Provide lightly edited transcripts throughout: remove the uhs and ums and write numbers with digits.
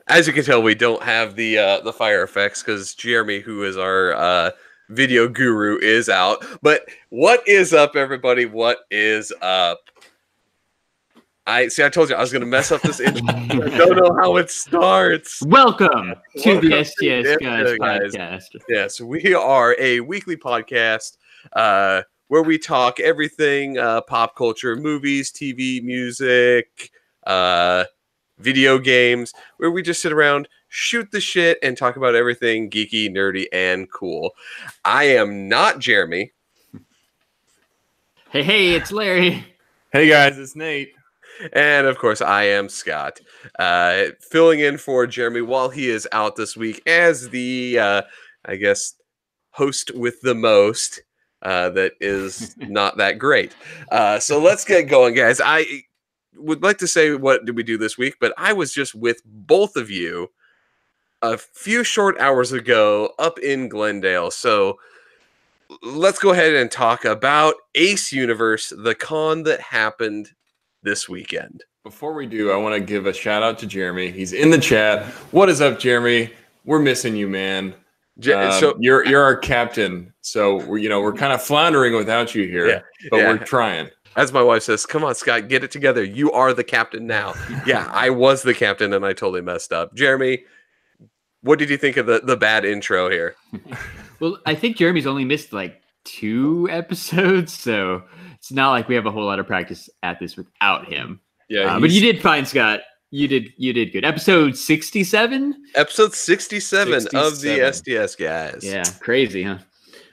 As you can tell, we don't have the fire effects because Jeremy, who is our video guru, is out. But what is up, everybody? What is up? I told you I was going to mess up this intro. I don't know how it starts. Welcome to the STS Guys podcast. Yes, we are a weekly podcast where we talk everything pop culture, movies, TV, music, video games, where we just sit around, shoot the shit, and talk about everything geeky, nerdy, and cool. I am not Jeremy. Hey, it's Larry. Hey guys, it's Nate. And of course, I am Scott, filling in for Jeremy while he is out this week as the, I guess, host with the most that is not that great. So let's get going, guys. I would like to say, what did we do this week? But I was just with both of you a few short hours ago up in Glendale. So let's go ahead and talk about Ace Universe, the con that happened this weekend. Before we do, I want to give a shout out to Jeremy. He's in the chat. What is up, Jeremy? We're missing you, man. So you're our captain. So we're kind of floundering without you here, but we're trying. As my wife says, come on, Scott, get it together. You are the captain now. Yeah, I was the captain and I totally messed up. Jeremy, what did you think of the bad intro here? Well, I think Jeremy's only missed like 2 episodes, so it's not like we have a whole lot of practice at this without him. Yeah, but you did fine, Scott. You did good. Episode 67? Episode 67 of the STS Guys. Yeah, crazy, huh?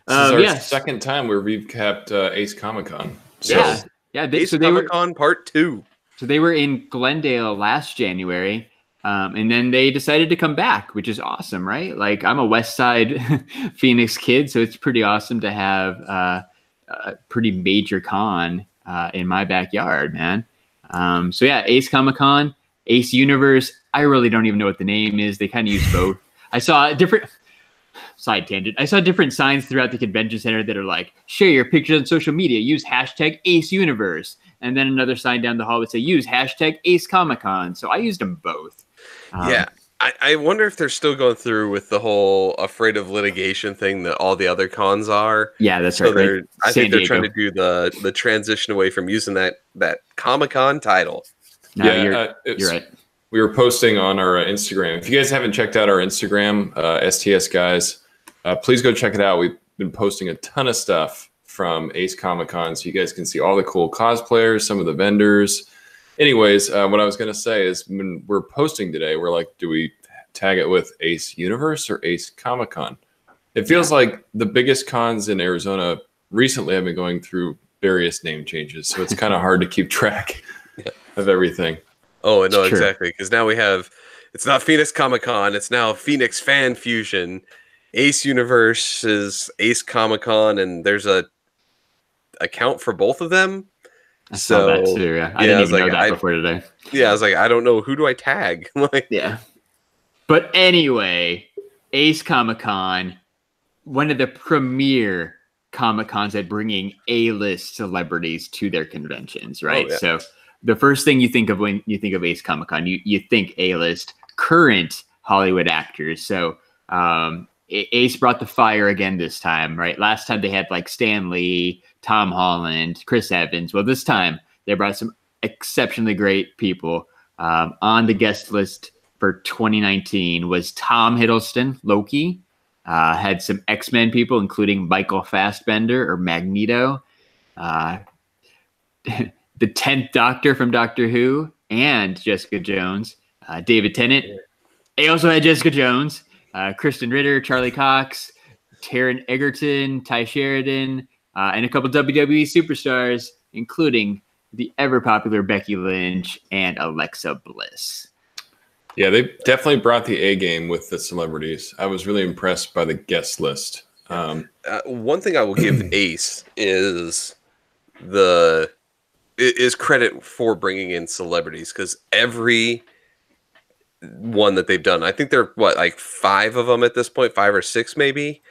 This is our second time where we've kept Ace Comic-Con. So, Ace Comic-Con Part 2. So they were in Glendale last January, and then they decided to come back, which is awesome, right? Like, I'm a West Side Phoenix kid, so it's pretty awesome to have a pretty major con in my backyard, man. So yeah, Ace Comic-Con, Ace Universe. I really don't even know what the name is. They kind of use both. I saw different side tangent. I saw different signs throughout the convention center that are like, share your pictures on social media, use hashtag Ace Universe. And then another sign down the hall would say, use hashtag Ace Comic-Con. So I used them both. Yeah. I wonder if they're still going through with the whole afraid of litigation thing that all the other cons are. Yeah, that's right. I think they're trying to do the transition away from using that Comic-Con title. No, you're right. We were posting on our Instagram. If you guys haven't checked out our Instagram, STS Guys, please go check it out. We've been posting a ton of stuff from Ace Comic-Con, so you guys can see all the cool cosplayers, some of the vendors. Anyways, what I was going to say is when we're posting today, we're like, do we tag it with Ace Universe or Ace Comic-Con? It feels like the biggest cons in Arizona recently have been going through various name changes, so it's kind of hard to keep track of everything. Oh, no, exactly. Because now it's not Phoenix Comic-Con, it's now Phoenix Fan Fusion. Ace Universe is Ace Comic-Con, and there's a account for both of them. I saw that too. Yeah, I didn't even know that before today. Yeah, I was like, I don't know, who do I tag? Yeah. But anyway, Ace Comic-Con, one of the premier Comic-Cons at bringing A-list celebrities to their conventions, right? Oh, yeah. So the first thing you think of when you think of Ace Comic-Con, you think A-list current Hollywood actors. So Ace brought the fire again this time, right? Last time they had like Stan Lee, Tom Holland, Chris Evans. Well, this time they brought some exceptionally great people. On the guest list for 2019 was Tom Hiddleston, Loki. Had some X-Men people, including Michael Fassbender or Magneto. The 10th Doctor from Doctor Who and Jessica Jones. David Tennant. They also had Jessica Jones. Krysten Ritter, Charlie Cox, Taron Egerton, Ty Sheridan, and a couple WWE superstars, including the ever-popular Becky Lynch and Alexa Bliss. Yeah, they definitely brought the A game with the celebrities. I was really impressed by the guest list. One thing I will give Ace is credit for bringing in celebrities, because every one that they've done, I think they're like 5 of them at this point, 5 or 6 maybe.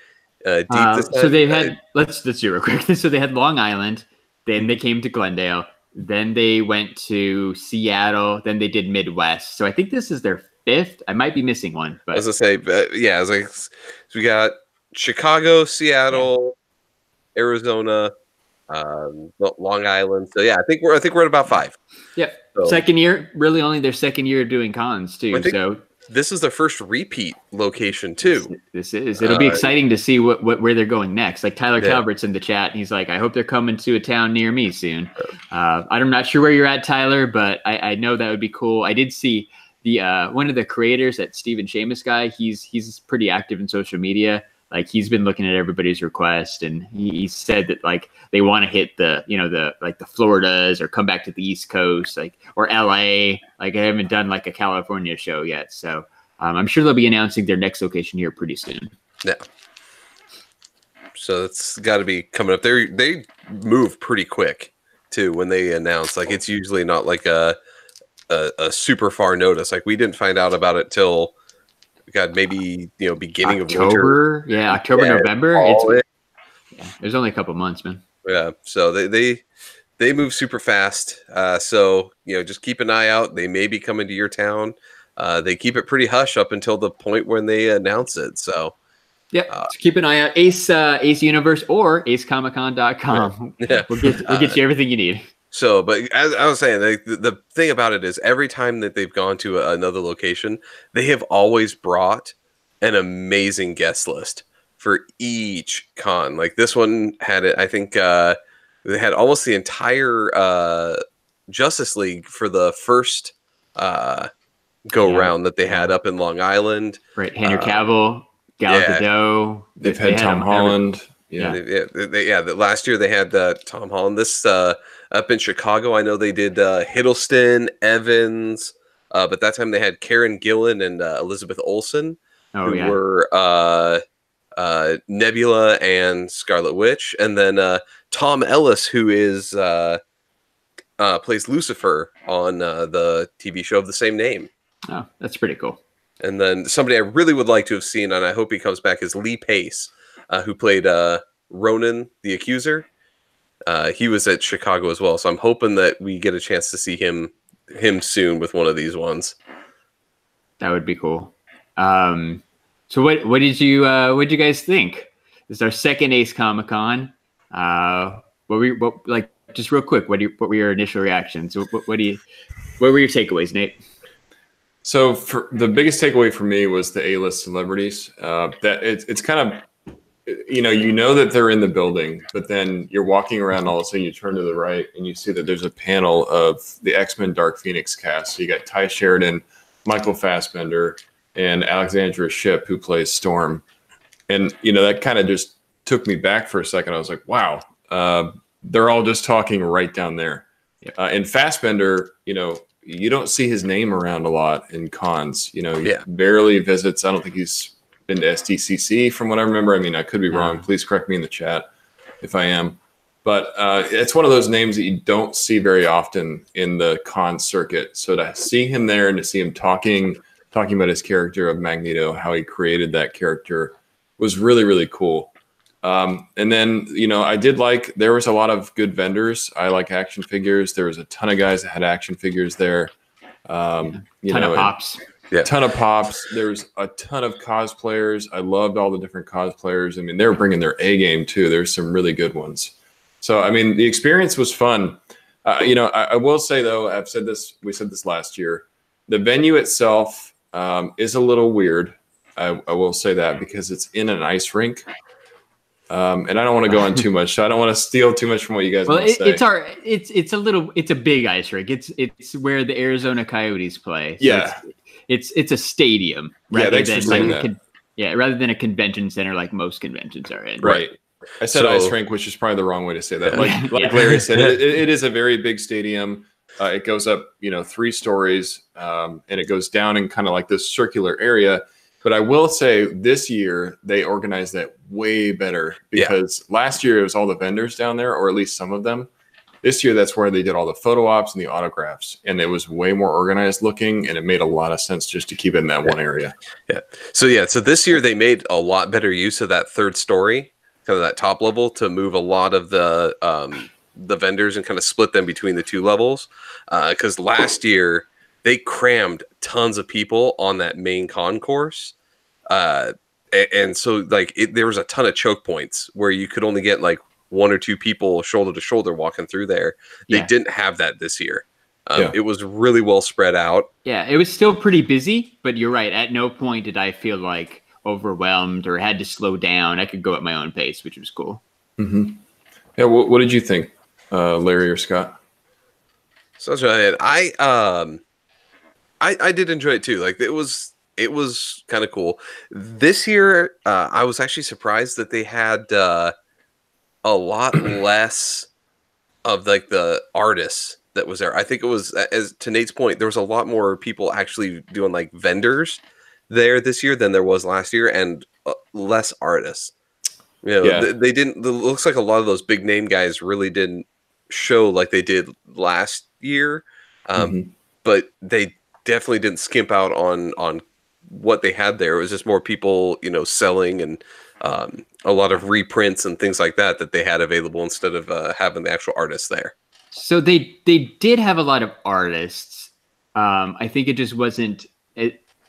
So they've had let's do it real quick. So they had Long Island, then they came to Glendale, Then they went to Seattle. Then they did Midwest. So I think this is their 5th. I might be missing one, but As I say, yeah, it's like so we got Chicago, Seattle, Arizona, Long Island. So yeah, I think we're at about 5. Yep. So, Second year, really only their second year doing cons too. So this is their first repeat location too. It'll be exciting to see where they're going next. Like Tyler Calvert's in the chat, and he's like, I hope they're coming to a town near me soon. I'm not sure where you're at, Tyler, but I know that would be cool. I did see the one of the creators, that Stephen Seamus guy. He's pretty active in social media. Like he's been looking at everybody's request, and he said that like they want to hit the Floridas or come back to the East Coast, like, or LA. Like I haven't done like a California show yet, so I'm sure they'll be announcing their next location here pretty soon. Yeah. So it's got to be coming up. They move pretty quick too when they announce. Like it's usually not like a super far notice. Like we didn't find out about it till. God, maybe beginning October, of winter. October, November. There's only a couple months, man. Yeah, so they move super fast. So just keep an eye out. They may be coming to your town. They keep it pretty hush up until the point when they announce it. So so keep an eye out. Ace Universe or AceComicCon.com. Yeah, we'll get you everything you need. So, but as I was saying, the thing about it is every time that they've gone to another location, they have always brought an amazing guest list for each con. Like this one had it, I think they had almost the entire Justice League for the first go round that they had up in Long Island. Right, Henry Cavill, Gal Gadot. They've had Tom Holland. Last year they had Tom Holland. This up in Chicago, I know they did Hiddleston, Evans, but that time they had Karen Gillan and Elizabeth Olsen, who were Nebula and Scarlet Witch, and then Tom Ellis, who is plays Lucifer on the TV show of the same name. Oh, that's pretty cool. And then somebody I really would like to have seen, and I hope he comes back, is Lee Pace, who played Ronan the Accuser. He was at Chicago as well, so I'm hoping that we get a chance to see him soon with one of these ones. That would be cool. So what did you guys think? This is our second Ace Comic Con. Just real quick, what were your initial reactions? What were your takeaways, Nate? So for the biggest takeaway for me was the A-list celebrities. That it's kind of, you know that they're in the building, but then you're walking around, all of a sudden you turn to the right and you see that there's a panel of the X-Men Dark Phoenix cast. So you got Ty Sheridan, Michael Fassbender, and Alexandra Shipp, who plays Storm. And, that kind of just took me back for a second. I was like, wow, they're all just talking right down there. Yep. And Fassbender, you don't see his name around a lot in cons. He barely visits. I don't think he's been to SDCC from what I remember. I mean, I could be wrong. Please correct me in the chat if I am. But it's one of those names that you don't see very often in the con circuit. So to see him there and to see him talking about his character of Magneto, how he created that character, was really, really cool. And then, I did there was a lot of good vendors. I like action figures. There was a ton of guys that had action figures there. Ton of pops. Yeah. Ton of pops. There's a ton of cosplayers. I loved all the different cosplayers. I mean, they were bringing their A game too. There's some really good ones. So, I mean, the experience was fun. I will say though, we said this last year, the venue itself is a little weird. I will say that because it's in an ice rink. And I don't want to go on too much. So I don't want to steal too much from what you guys want to say. It's a big ice rink. It's where the Arizona Coyotes play. So yeah. It's a stadium rather than rather than a convention center like most conventions are in. Right. I said ice rink, which is probably the wrong way to say that. Like Larry said, it is a very big stadium. It goes up, 3 stories, and it goes down in kind of like this circular area. But I will say this year they organized that way better because last year it was all the vendors down there, or at least some of them. This year, that's where they did all the photo ops and the autographs, and it was way more organized looking, and it made a lot of sense just to keep it in that one area. Yeah. So this year they made a lot better use of that third story, kind of that top level, to move a lot of the the vendors and kind of split them between the two levels. Because last year they crammed tons of people on that main concourse. And so like there was a ton of choke points where you could only get like one or two people shoulder to shoulder walking through there. They didn't have that this year. It was really well spread out. Yeah, it was still pretty busy, but you're right. At no point did I feel like overwhelmed or had to slow down. I could go at my own pace, which was cool. Mm-hmm. Yeah, what did you think, Larry or Scott? So I did enjoy it too. Like it was kind of cool. This year, I was actually surprised that they had a lot less of like the artists that was there. I think it was, as to Nate's point, there was a lot more people actually doing like vendors there this year than there was last year, and less artists. You know, they didn't. It looks like a lot of those big name guys really didn't show like they did last year, but they definitely didn't skimp out on what they had there. It was just more people, you know, selling and a lot of reprints and things like that they had available instead of having the actual artists there. So they did have a lot of artists. I think it just wasn't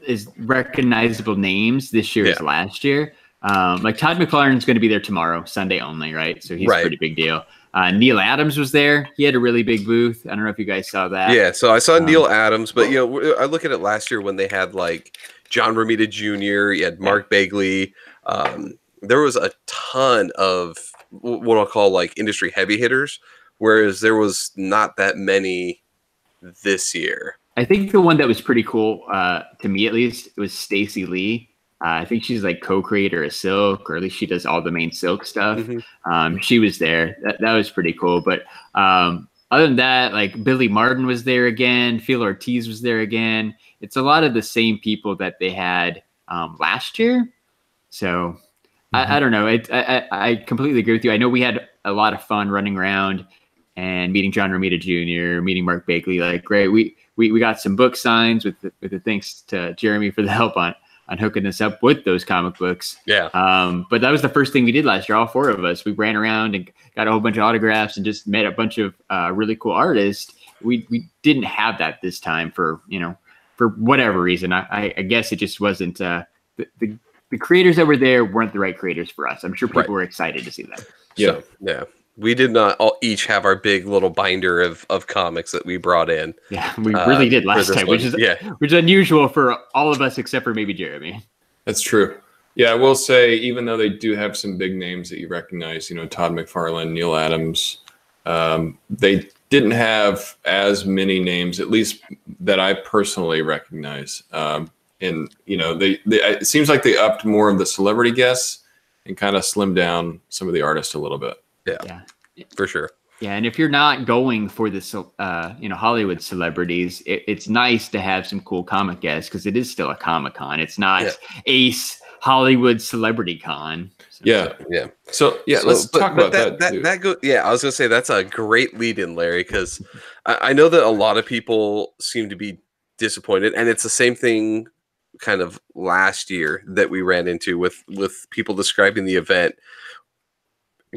as recognizable names this year as last year. Like Todd McLaurin's going to be there tomorrow, Sunday only, right? So he's a pretty big deal. Neil Adams was there. He had a really big booth. I don't know if you guys saw that. Yeah, so I saw Neil Adams, but you know, I look at it last year when they had like John Romita Jr., you had Mark Bagley. There was a ton of what I'll call like industry heavy hitters, whereas there was not that many this year. I think the one that was pretty cool, to me at least, was Stacey Lee. I think she's like co-creator of Silk, or at least she does all the main Silk stuff. She was there. That was pretty cool. But other than that, like Billy Martin was there again. Phil Ortiz was there again. It's a lot of the same people that they had last year. So I don't know. I completely agree with you. I know we had a lot of fun running around and meeting John Romita Jr., meeting Mark Bagley. Like, great. We got some book signs with the thanks to Jeremy for the help on hooking us up with those comic books. Yeah. But that was the first thing we did last year. All four of us, we ran around and got a whole bunch of autographs and just met a bunch of really cool artists. We didn't have that this time for whatever reason. I guess it just wasn't the creators that were there weren't the right creators for us. I'm sure people were excited to see that. Yeah. So, yeah. We did not all each have our big little binder of comics that we brought in. Yeah, we really did last time, which is unusual for all of us except for maybe Jeremy. That's true. Yeah, I will say, even though they do have some big names that you recognize, Todd McFarlane, Neil Adams, they didn't have as many names, at least that I personally recognize. And it seems like they upped more of the celebrity guests and kind of slimmed down some of the artists a little bit. Yeah, for sure. Yeah, and if you're not going for the Hollywood celebrities, it's nice to have some cool comic guests because it is still a Comic-Con. It's not Ace Hollywood Celebrity Con. So, let's talk about that. I was gonna say that's a great lead-in, Larry, because I know that a lot of people seem to be disappointed, and it's the same thing kind of last year that we ran into with people describing the event.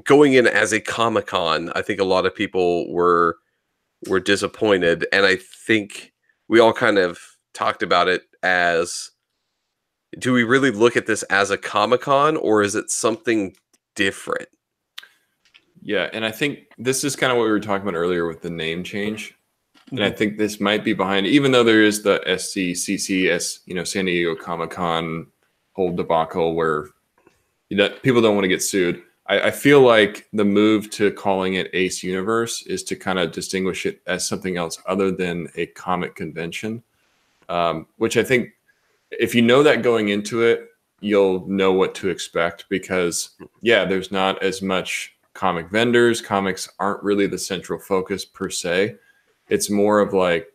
Going in as a Comic-Con, I think a lot of people were disappointed, and I think we all kind of talked about it as, do we really look at this as a Comic-Con, or is it something different? Yeah, and I think this is kind of what we were talking about earlier with the name change, and I think this might be behind it, even though there is the SCCC, San Diego Comic-Con whole debacle where people don't want to get sued. I feel like the move to calling it Ace Universe is to kind of distinguish it as something else other than a comic convention, which I think if you know that going into it, you'll know what to expect because, there's not as much comic vendors. Comics aren't really the central focus per se. It's more of like,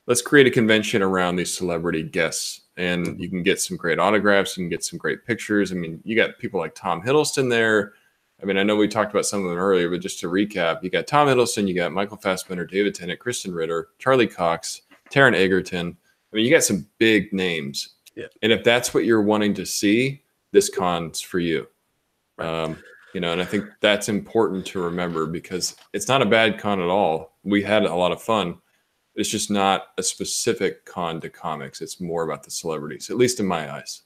let's create a convention around these celebrity guests and you can get some great autographs and get some great pictures. I mean, you got people like Tom Hiddleston there. I mean, I know we talked about some of them earlier, but just to recap, you got Tom Hiddleston, you got Michael Fassbender, David Tennant, Krysten Ritter, Charlie Cox, Taron Egerton. I mean, you got some big names. Yeah. And if that's what you're wanting to see, this con's for you. Right. You know, and I think that's important to remember because it's not a bad con at all. We had a lot of fun. It's just not a specific con to comics. It's more about the celebrities, at least in my eyes.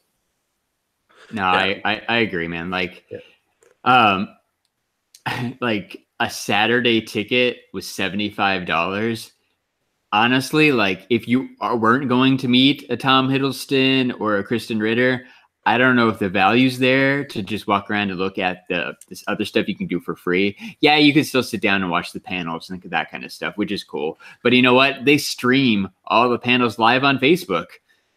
No, Yeah. I agree, man. Like, Yeah. like a Saturday ticket was $75. Honestly, like if you weren't going to meet a Tom Hiddleston or a Krysten Ritter, I don't know if the value's there to just walk around and look at this other stuff you can do for free. Yeah, you can still sit down and watch the panels and that kind of stuff, which is cool. But you know what? They stream all the panels live on Facebook,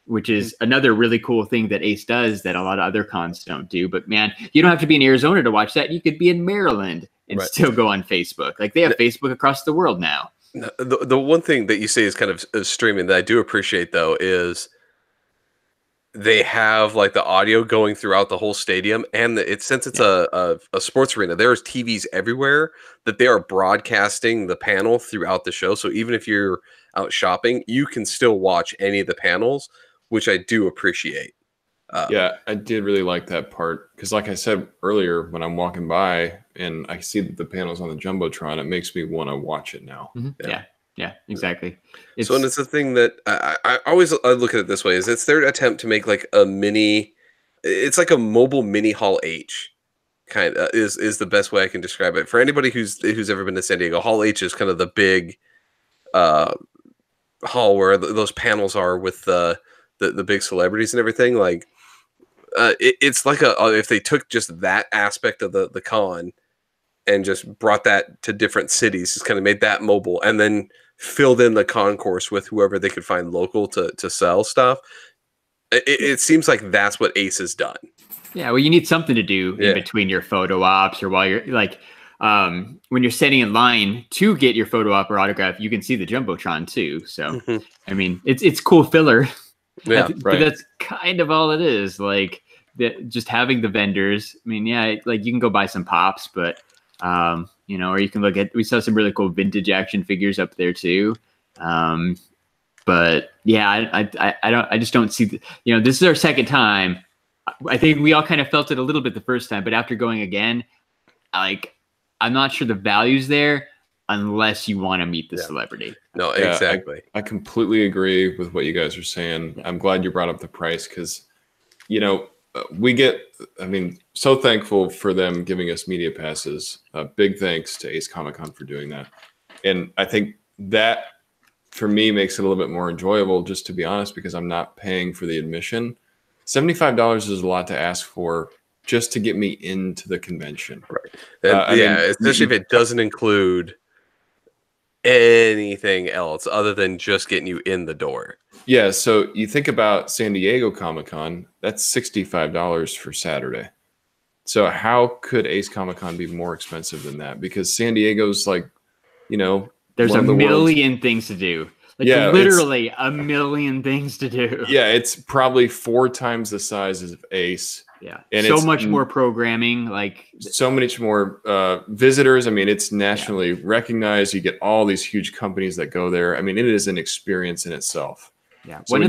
which is another really cool thing that Ace does that a lot of other cons don't do. But man, you don't have to be in Arizona to watch that. You could be in Maryland and still go on Facebook. Like they have Facebook across the world now. The one thing that you say is kind of streaming that I do appreciate though is they have like the audio going throughout the whole stadium, and since it's a sports arena, there's TVs everywhere that they are broadcasting the panel throughout the show. So even if you're out shopping, you can still watch any of the panels, which I do appreciate. Yeah, I did really like that part because, like I said earlier, when I'm walking by and I see that the panel's on the jumbotron, it makes me want to watch it now. Mm-hmm. Yeah, exactly. And it's the thing that I always look at it this way: is it's their attempt to make like a mini, it's like a mobile mini Hall H, kind of is the best way I can describe it for anybody who's ever been to San Diego. Hall H is kind of the big hall where those panels are with the big celebrities and everything. Like it's like if they took just that aspect of the con and just brought that to different cities, just kind of made that mobile, and then filled in the concourse with whoever they could find local to sell stuff. It seems like that's what Ace has done. Yeah, well, you need something to do in between your photo ops or while you're like, when you're standing in line to get your photo op or autograph, you can see the jumbotron too. So, I mean, it's cool filler. Yeah, but that's kind of all it is. Like just having the vendors. I mean, yeah, like you can go buy some pops, but you know, or you can look at. We saw some really cool vintage action figures up there too. But yeah, I just don't see. You know, this is our second time. I think we all kind of felt it a little bit the first time, but after going again, like I'm not sure the value's there unless you want to meet the celebrity. No, exactly. I completely agree with what you guys are saying. I'm glad you brought up the price because, you know, so thankful for them giving us media passes. Big thanks to Ace Comic-Con for doing that. And I think that for me makes it a little bit more enjoyable, just to be honest, because I'm not paying for the admission. $75 is a lot to ask for just to get me into the convention. Right. Especially if it doesn't include anything else other than just getting you in the door. Yeah, so you think about San Diego Comic-Con, that's $65 for Saturday. So how could Ace Comic-Con be more expensive than that? Because San Diego's like, you know, there's a million things to do. Like literally a million things to do. Yeah, it's probably 4 times the size of Ace. Yeah, and so much more programming, like so much more visitors. I mean, it's nationally recognized. You get all these huge companies that go there. I mean, it is an experience in itself. Yeah. So one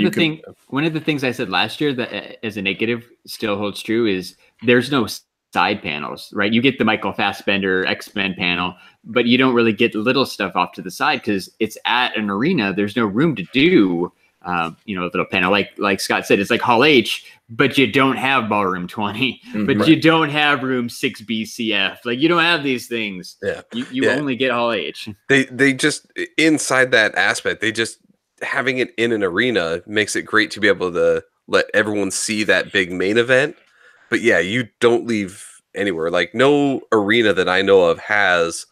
of the things I said last year that as a negative still holds true is there's no side panels, right? You get the Michael Fassbender X-Men panel, but you don't really get little stuff off to the side because it's at an arena. There's no room to do, you know, a little panel. Like Scott said, it's like Hall H, but you don't have Ballroom 20, but you don't have Room 6BCF. Like you don't have these things. Yeah. You only get Hall H. They just, inside that aspect, they just, having it in an arena makes it great to be able to let everyone see that big main event. But yeah, you don't leave anywhere. Like no arena that I know of has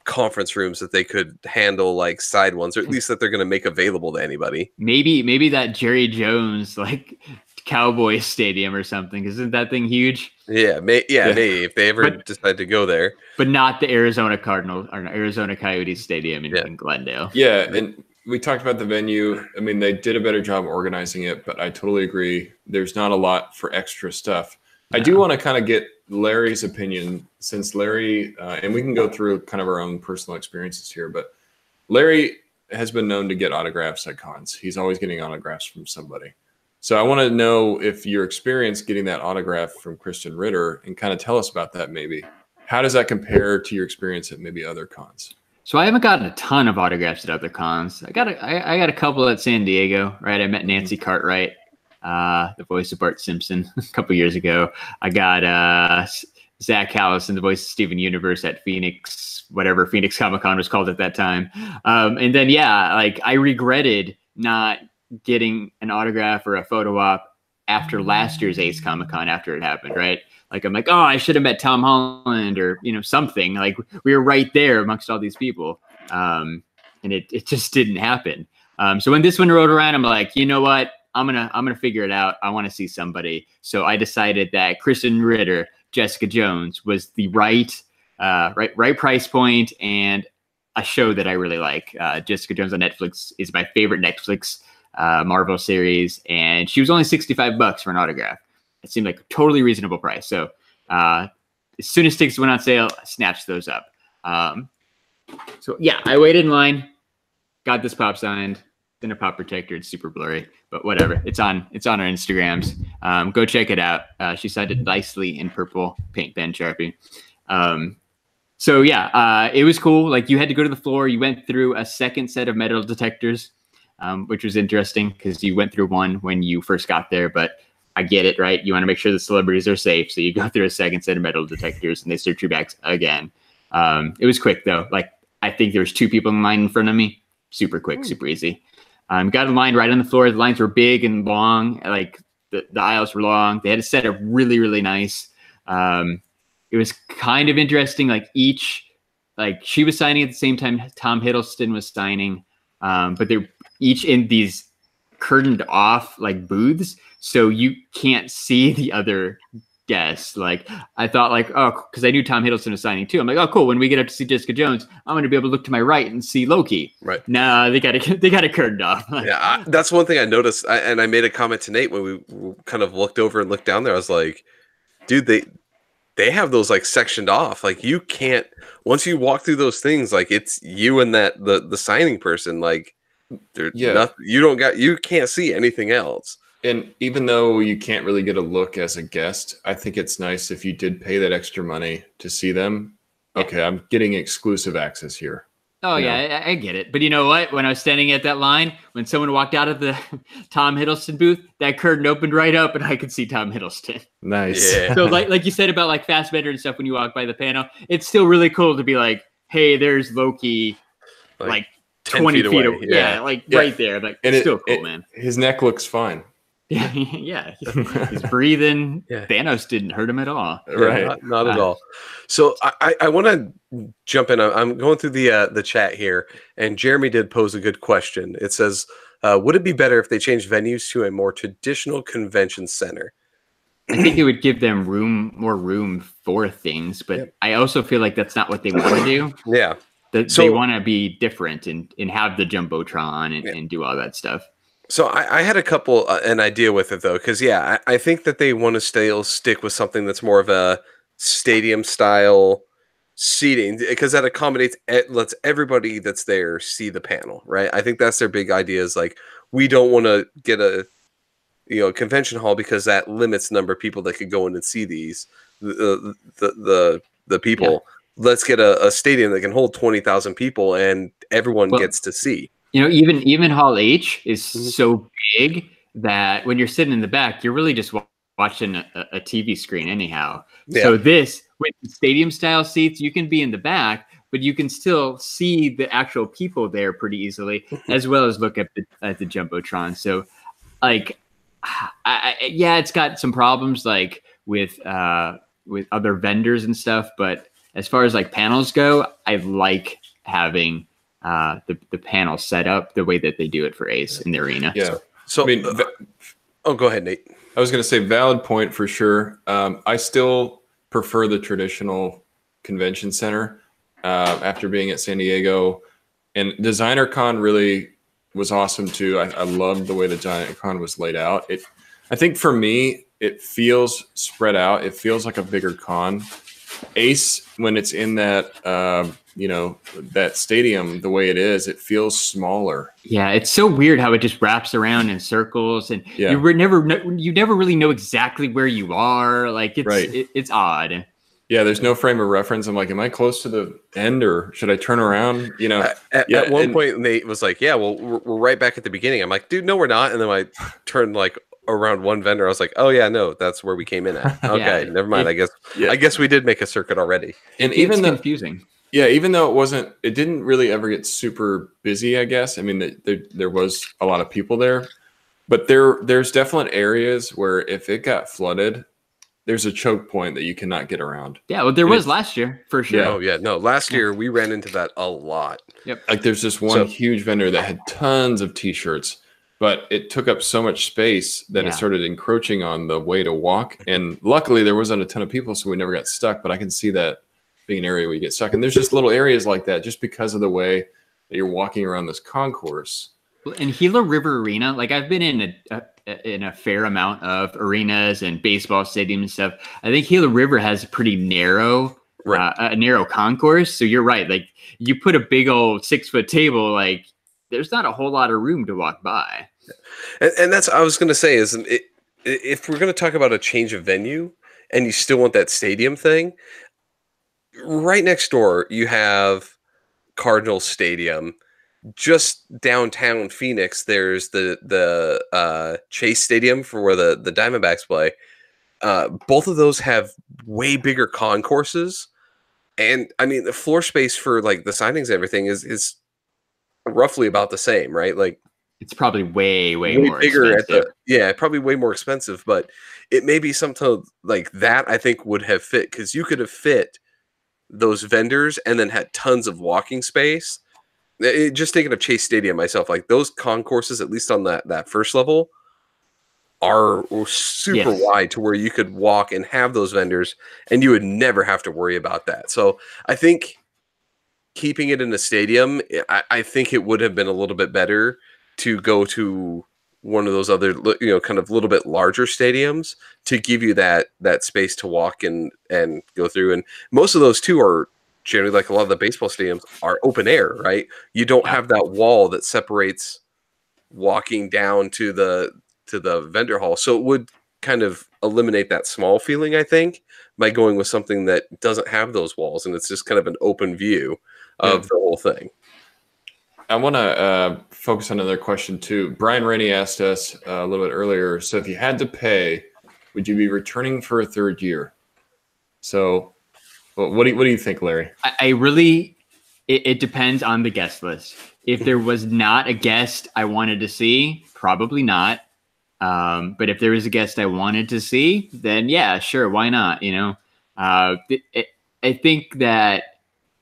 conference rooms that they could handle like side ones, or at least that they're going to make available to anybody. Maybe that Jerry Jones like Cowboy Stadium or something. Isn't that thing huge? Yeah, maybe if they ever decide to go there. But not the Arizona Cardinals or Arizona Coyotes Stadium in Glendale. Yeah, and we talked about the venue. I mean, they did a better job organizing it, but I totally agree. There's not a lot for extra stuff. No. I do want to kind of get Larry's opinion, since Larry, and we can go through kind of our own personal experiences here, but Larry has been known to get autographs at cons. He's always getting autographs from somebody. So I want to know if your experience getting that autograph from Krysten Ritter, and kind of tell us about that maybe. How does that compare to your experience at maybe other cons? So I haven't gotten a ton of autographs at other cons. I got a couple at San Diego, right? I met Nancy Cartwright, the voice of Bart Simpson, a couple years ago. I got Zach Callison, the voice of Steven Universe, at Phoenix, whatever Phoenix Comic-Con was called at that time. And then, yeah, like I regretted not getting an autograph or a photo op after last year's Ace Comic-Con after it happened, right? Like, I'm like, oh, I should have met Tom Holland or, something. Like, we were right there amongst all these people. And it just didn't happen. So when this one rolled around, I'm like, you know what? I'm gonna figure it out. I want to see somebody. So I decided that Krysten Ritter, Jessica Jones, was the right price point and a show that I really like. Jessica Jones on Netflix is my favorite Netflix Marvel series, and she was only $65 for an autograph. It seemed like a totally reasonable price. So as soon as tickets went on sale, I snatched those up. So yeah, I waited in line, got this pop signed. Then a pop protector. It's super blurry, but whatever. It's on our Instagrams. Go check it out. She signed it nicely in purple paint pen Sharpie. So yeah, it was cool. Like, you had to go to the floor. You went through a second set of metal detectors, which was interesting because you went through one when you first got there, but I get it, right? You want to make sure the celebrities are safe. So you go through a second set of metal detectors and they search your bags again. It was quick though. Like, I think there was 2 people in line in front of me. Super quick, super easy. Got a line right on the floor. The lines were big and long. Like, the aisles were long. They had it set up really, really nice. It was kind of interesting. Like, she was signing at the same time Tom Hiddleston was signing. But they're each in these curtained off like booths, so you can't see the other guests. Like, I thought, like, oh, because I knew Tom Hiddleston was signing too. I'm like, oh, cool. When we get up to see Jessica Jones, I'm going to be able to look to my right and see Loki. Right? No, they got it curtained off. Yeah, that's one thing I noticed, and I made a comment to Nate when we kind of looked over and looked down there. I was like, dude, they have those like sectioned off. Like, you can't, once you walk through those things, like, it's you and that the signing person. Like, there's nothing, you can't see anything else. And even though you can't really get a look as a guest, I think it's nice if you did pay that extra money to see them. Okay, I'm getting exclusive access here. Oh, yeah, I get it. But you know what? When I was standing at that line, when someone walked out of the Tom Hiddleston booth, that curtain opened right up and I could see Tom Hiddleston. Nice. Yeah. So like you said about like Fassbender and stuff, when you walk by the panel, it's still really cool to be like, hey, there's Loki, like 20 feet away. Yeah, right there. Like, and it's still cool, man. His neck looks fine. Yeah, he's breathing. Yeah. Thanos didn't hurt him at all. Right, not at all. So I want to jump in. I'm going through the chat here, and Jeremy did pose a good question. It says, would it be better if they changed venues to a more traditional convention center? I think it would give them more room for things, but I also feel like that's not what they want to do. Yeah. They want to be different and have the Jumbotron and do all that stuff. So I had an idea with it, though, because, I think that they want to stick with something that's more of a stadium-style seating, because that lets everybody that's there see the panel, right? I think that's their big idea, is like, we don't want to get a convention hall because that limits the number of people that could go in and see the people. Yeah. Let's get a stadium that can hold 20,000 people and everyone gets to see. Even Hall H is so big that when you're sitting in the back, you're really just watching a TV screen anyhow. Yeah. So this, with stadium style seats, you can be in the back, but you can still see the actual people there pretty easily, as well as look at the Jumbotron. So, like, it's got some problems like with other vendors and stuff, but as far as like panels go, I like having the panel set up the way that they do it for Ace in the arena. Yeah. So, go ahead, Nate. I was going to say, valid point for sure. I still prefer the traditional convention center after being at San Diego, and Designer Con really was awesome too. I loved the way the Designer Con was laid out. I think for me, it feels spread out. It feels like a bigger con. Ace, when it's in that that stadium the way it is, it feels smaller. Yeah, it's so weird how it just wraps around in circles, and you never really know exactly where you are. Like it's odd. Yeah, there's no frame of reference. I'm like, am I close to the end or should I turn around? At one point, Nate was like, yeah, well, we're right back at the beginning. I'm like, dude, no, we're not. And then I turned like around one vendor. I was like, oh yeah, no, that's where we came in at. Okay, never mind. I guess we did make a circuit already. And it's confusing. Yeah, even though it didn't really ever get super busy, I guess. I mean, there was a lot of people there, but there's definite areas where if it got flooded, there's a choke point that you cannot get around. Yeah, well, there was last year for sure. Yeah. Oh yeah, no, last year we ran into that a lot. Yep. Like there's this one huge vendor that had tons of T-shirts, but it took up so much space that it started encroaching on the way to walk. And luckily there wasn't a ton of people, so we never got stuck. But I can see that being an area where you get stuck. And there's just little areas like that just because of the way that you're walking around this concourse. In Gila River Arena, like I've been in a fair amount of arenas and baseball stadiums and stuff. I think Gila River has a pretty narrow, narrow concourse. So you're right. Like you put a big old 6-foot table, like there's not a whole lot of room to walk by. And that's, I was going to say, is if we're going to talk about a change of venue and you still want that stadium thing, right next door, you have Cardinals Stadium. Just downtown Phoenix, there's the Chase Stadium for where the Diamondbacks play. Both of those have way bigger concourses, and I mean the floor space for like the signings and everything is roughly about the same, right? Like it's probably way more bigger expensive. Probably way more expensive, but it may be something like that. I think would have fit because you could have fit those vendors and then had tons of walking space. Just thinking of Chase Stadium myself, like those concourses, at least on that first level, are super wide to where you could walk and have those vendors and you would never have to worry about that. So I think keeping it in a stadium, I think it would have been a little bit better to go to one of those other, kind of little bit larger stadiums to give you that space to walk and go through. And most of those too are generally, like a lot of the baseball stadiums, are open air, right? You don't have that wall that separates walking down to the vendor hall. So it would kind of eliminate that small feeling, I think, by going with something that doesn't have those walls and it's just kind of an open view of the whole thing. I want to focus on another question too. Brian Rainey asked us a little bit earlier. So if you had to pay, would you be returning for a third year? So what do you think, Larry? I really, it depends on the guest list. If there was not a guest I wanted to see, probably not. But if there was a guest I wanted to see, then yeah, sure, why not? I think that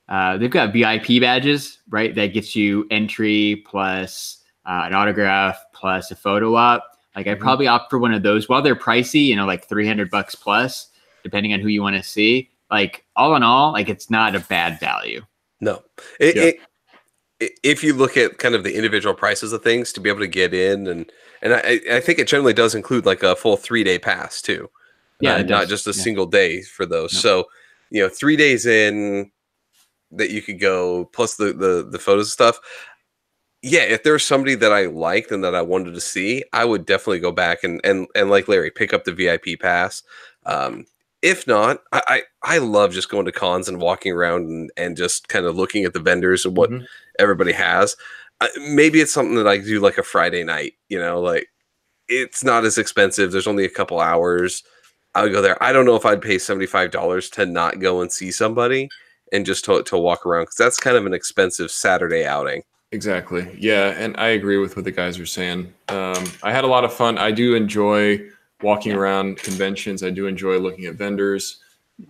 they've got VIP badges, right? That gets you entry plus an autograph plus a photo op. Like I probably opt for one of those. While they're pricey, like $300 plus, depending on who you want to see. Like all in all, like it's not a bad value. No, if you look at kind of the individual prices of things to be able to get in, and I think it generally does include like a full 3-day pass too. Yeah, not just a single day for those. No. So 3 days in that you could go plus the photos and stuff. Yeah, if there's somebody that I liked and that I wanted to see, I would definitely go back and like Larry, pick up the VIP pass. If not, I love just going to cons and walking around and just kind of looking at the vendors and what everybody has. Maybe it's something that I do like a Friday night, like it's not as expensive. There's only a couple hours. I would go there. I don't know if I'd pay $75 to not go and see somebody and just to walk around because that's kind of an expensive Saturday outing. Exactly. Yeah, and I agree with what the guys are saying. I had a lot of fun. I do enjoy walking around conventions. I do enjoy looking at vendors.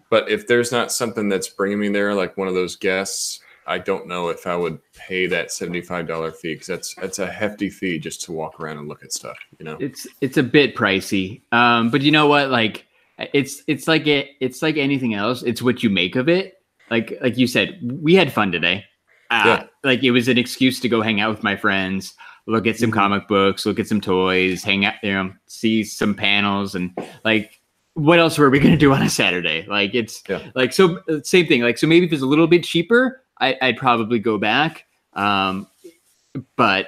But if there's not something that's bringing me there, like one of those guests, I don't know if I would pay that $75 fee because that's a hefty fee just to walk around and look at stuff. It's a bit pricey. But you know what? Like it's like anything else. It's what you make of it. Like you said, we had fun today. Like it was an excuse to go hang out with my friends, look at some comic books, look at some toys, hang out there, see some panels, and like, what else were we going to do on a Saturday? Like it's like, so same thing. Like, so maybe if it's a little bit cheaper, I'd probably go back. But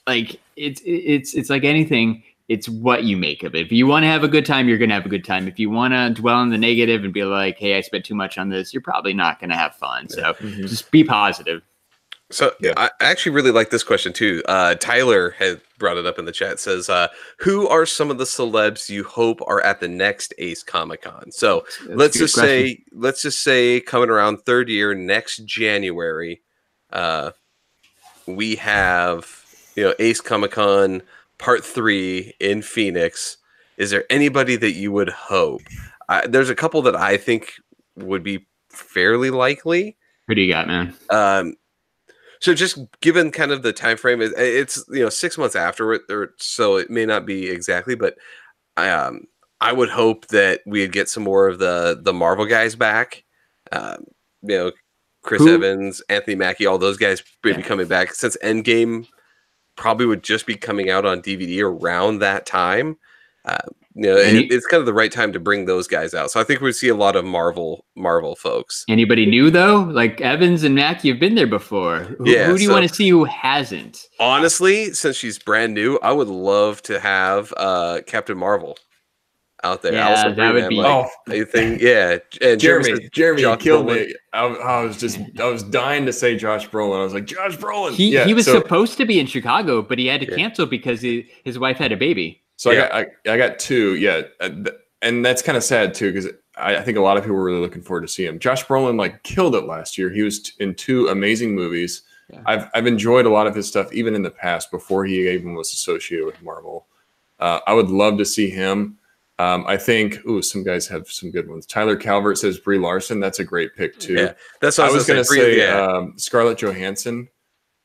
like it's like anything. It's what you make of it. If you want to have a good time, you're going to have a good time. If you want to dwell on the negative and be like, hey, I spent too much on this, you're probably not going to have fun. So just be positive. So I actually really like this question too. Tyler had brought it up in the chat. Says, "Who are some of the celebs you hope are at the next Ace Comic-Con?" So let's just say coming around third year next January, we have Ace Comic-Con Part 3 in Phoenix. Is there anybody that you would hope? There's a couple that I think would be fairly likely. Who do you got, man? So just given kind of the time frame, it's 6 months afterward, so it may not be exactly, but I would hope that we'd get some more of the Marvel guys back. Chris Evans, Anthony Mackie, all those guys may be coming back, since Endgame probably would just be coming out on DVD around that time. It's kind of the right time to bring those guys out. So I think we'd see a lot of Marvel folks. Anybody new though? Like Evans and Mackie have been there before. Who do you want to see who hasn't? Honestly, since she's brand new, I would love to have Captain Marvel out there. Yeah, that would be. Anything, yeah. And Jeremy killed me. I was dying to say Josh Brolin. I was like, Josh Brolin. He was supposed to be in Chicago, but he had to cancel because his wife had a baby. So I got two, and that's kind of sad too, because I think a lot of people were really looking forward to see him. Josh Brolin killed it last year. He was in 2 amazing movies. Yeah. I've enjoyed a lot of his stuff even in the past before he even was associated with Marvel. I would love to see him. I think some guys have some good ones. Tyler Calvert says Brie Larson. That's a great pick too. Yeah, that's what I was going to say. Scarlett Johansson.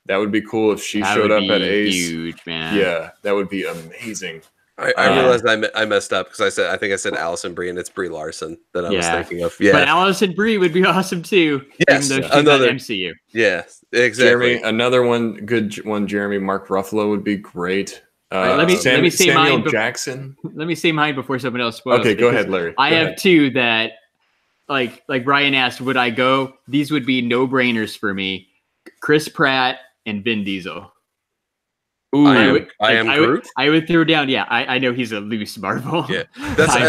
That would be cool if she showed up at Ace. Huge, man. Yeah, that would be amazing. I realized I messed up because I think I said Allison Brie and it's Brie Larson that I was thinking of. Yeah, but Allison Brie would be awesome too. Yes, even though she's not MCU. Yeah, exactly. Jeremy, another good one. Jeremy, Mark Ruffalo would be great. Let me say Samuel mine. Jackson. Let me say mine before someone else spoils. Okay, go ahead, Larry. I have 2 that, like Brian asked, would I go? These would be no brainers for me: Chris Pratt and Vin Diesel. Ooh, I am Groot. I would throw down. Yeah, I know he's a loose Marvel. Yeah.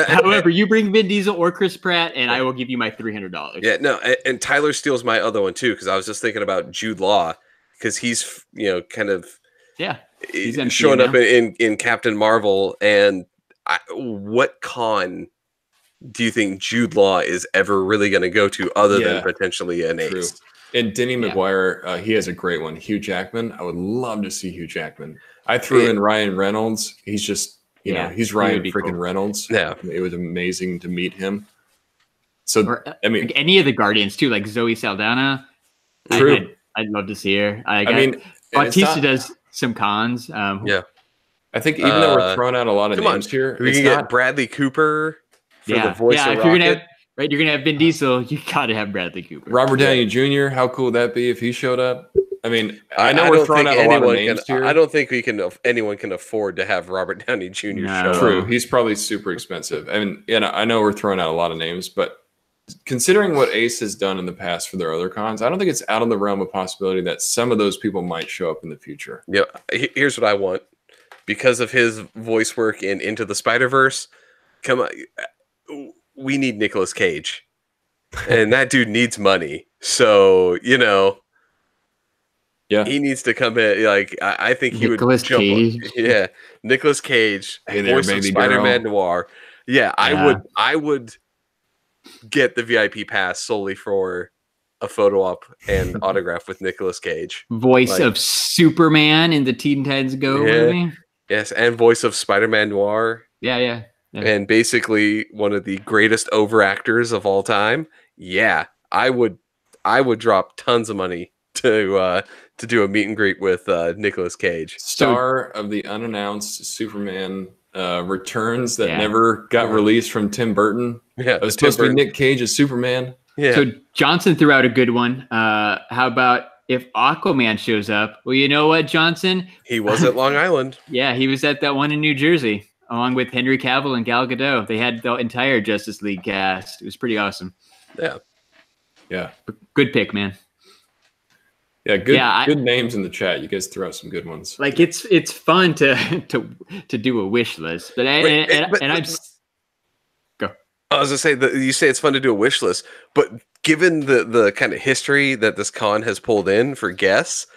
However, you bring Vin Diesel or Chris Pratt, and I will give you my $300. Yeah, no, and Tyler steals my other one too, because I was just thinking about Jude Law, because he's kind of he's showing up in Captain Marvel. And what con do you think Jude Law is ever really going to go to other than potentially an Ace? And Denny McGuire, he has a great one. Hugh Jackman. I would love to see Hugh Jackman. I threw in Ryan Reynolds. He's just, he's Ryan freaking Reynolds. Yeah. It was amazing to meet him. So, any of the Guardians too, like Zoe Saldana. True. I'd love to see her. Bautista does some cons. I think even though we're throwing out a lot of names here, we can get Bradley Cooper for the voice of if Rocket. You're gonna have, you're gonna have Vin Diesel. You gotta have Bradley Cooper. Robert Downey Jr. How cool would that be if he showed up? I mean, I know we're throwing out a lot of names here. I don't think anyone can afford to have Robert Downey Jr. show up. True, he's probably super expensive. I mean, I know we're throwing out a lot of names, but considering what Ace has done in the past for their other cons, I don't think it's out of the realm of possibility that some of those people might show up in the future. Yeah, here's what I want. Because of his voice work in Into the Spider-Verse, come on, we need Nicolas Cage. And that dude needs money. So, he needs to come in. I think he would jump on. Yeah, Nicolas Cage, voice of Spider-Man Noir. Yeah, I would get the VIP pass solely for a photo op and autograph with Nicolas Cage. Voice of Superman in the Teen Titans Go movie. Yes, and voice of Spider-Man Noir. Yeah. And basically one of the greatest overactors of all time. Yeah, I would drop tons of money to do a meet and greet with Nicolas Cage. Star of the unannounced Superman returns that never got released from Tim Burton. Yeah, it was supposed to be Nick Cage as Superman. Yeah. So Johnson threw out a good one. How about if Aquaman shows up? Well, you know what, Johnson? He was at Long Island. Yeah, he was at that one in New Jersey, along with Henry Cavill and Gal Gadot. They had the entire Justice League cast. It was pretty awesome. Yeah. Good pick, man. Yeah, good names in the chat. You guys throw out some good ones. Like it's fun to do a wish list, but I'm go. I was gonna say that you say it's fun to do a wish list, but given the kind of history that this con has pulled in for guests,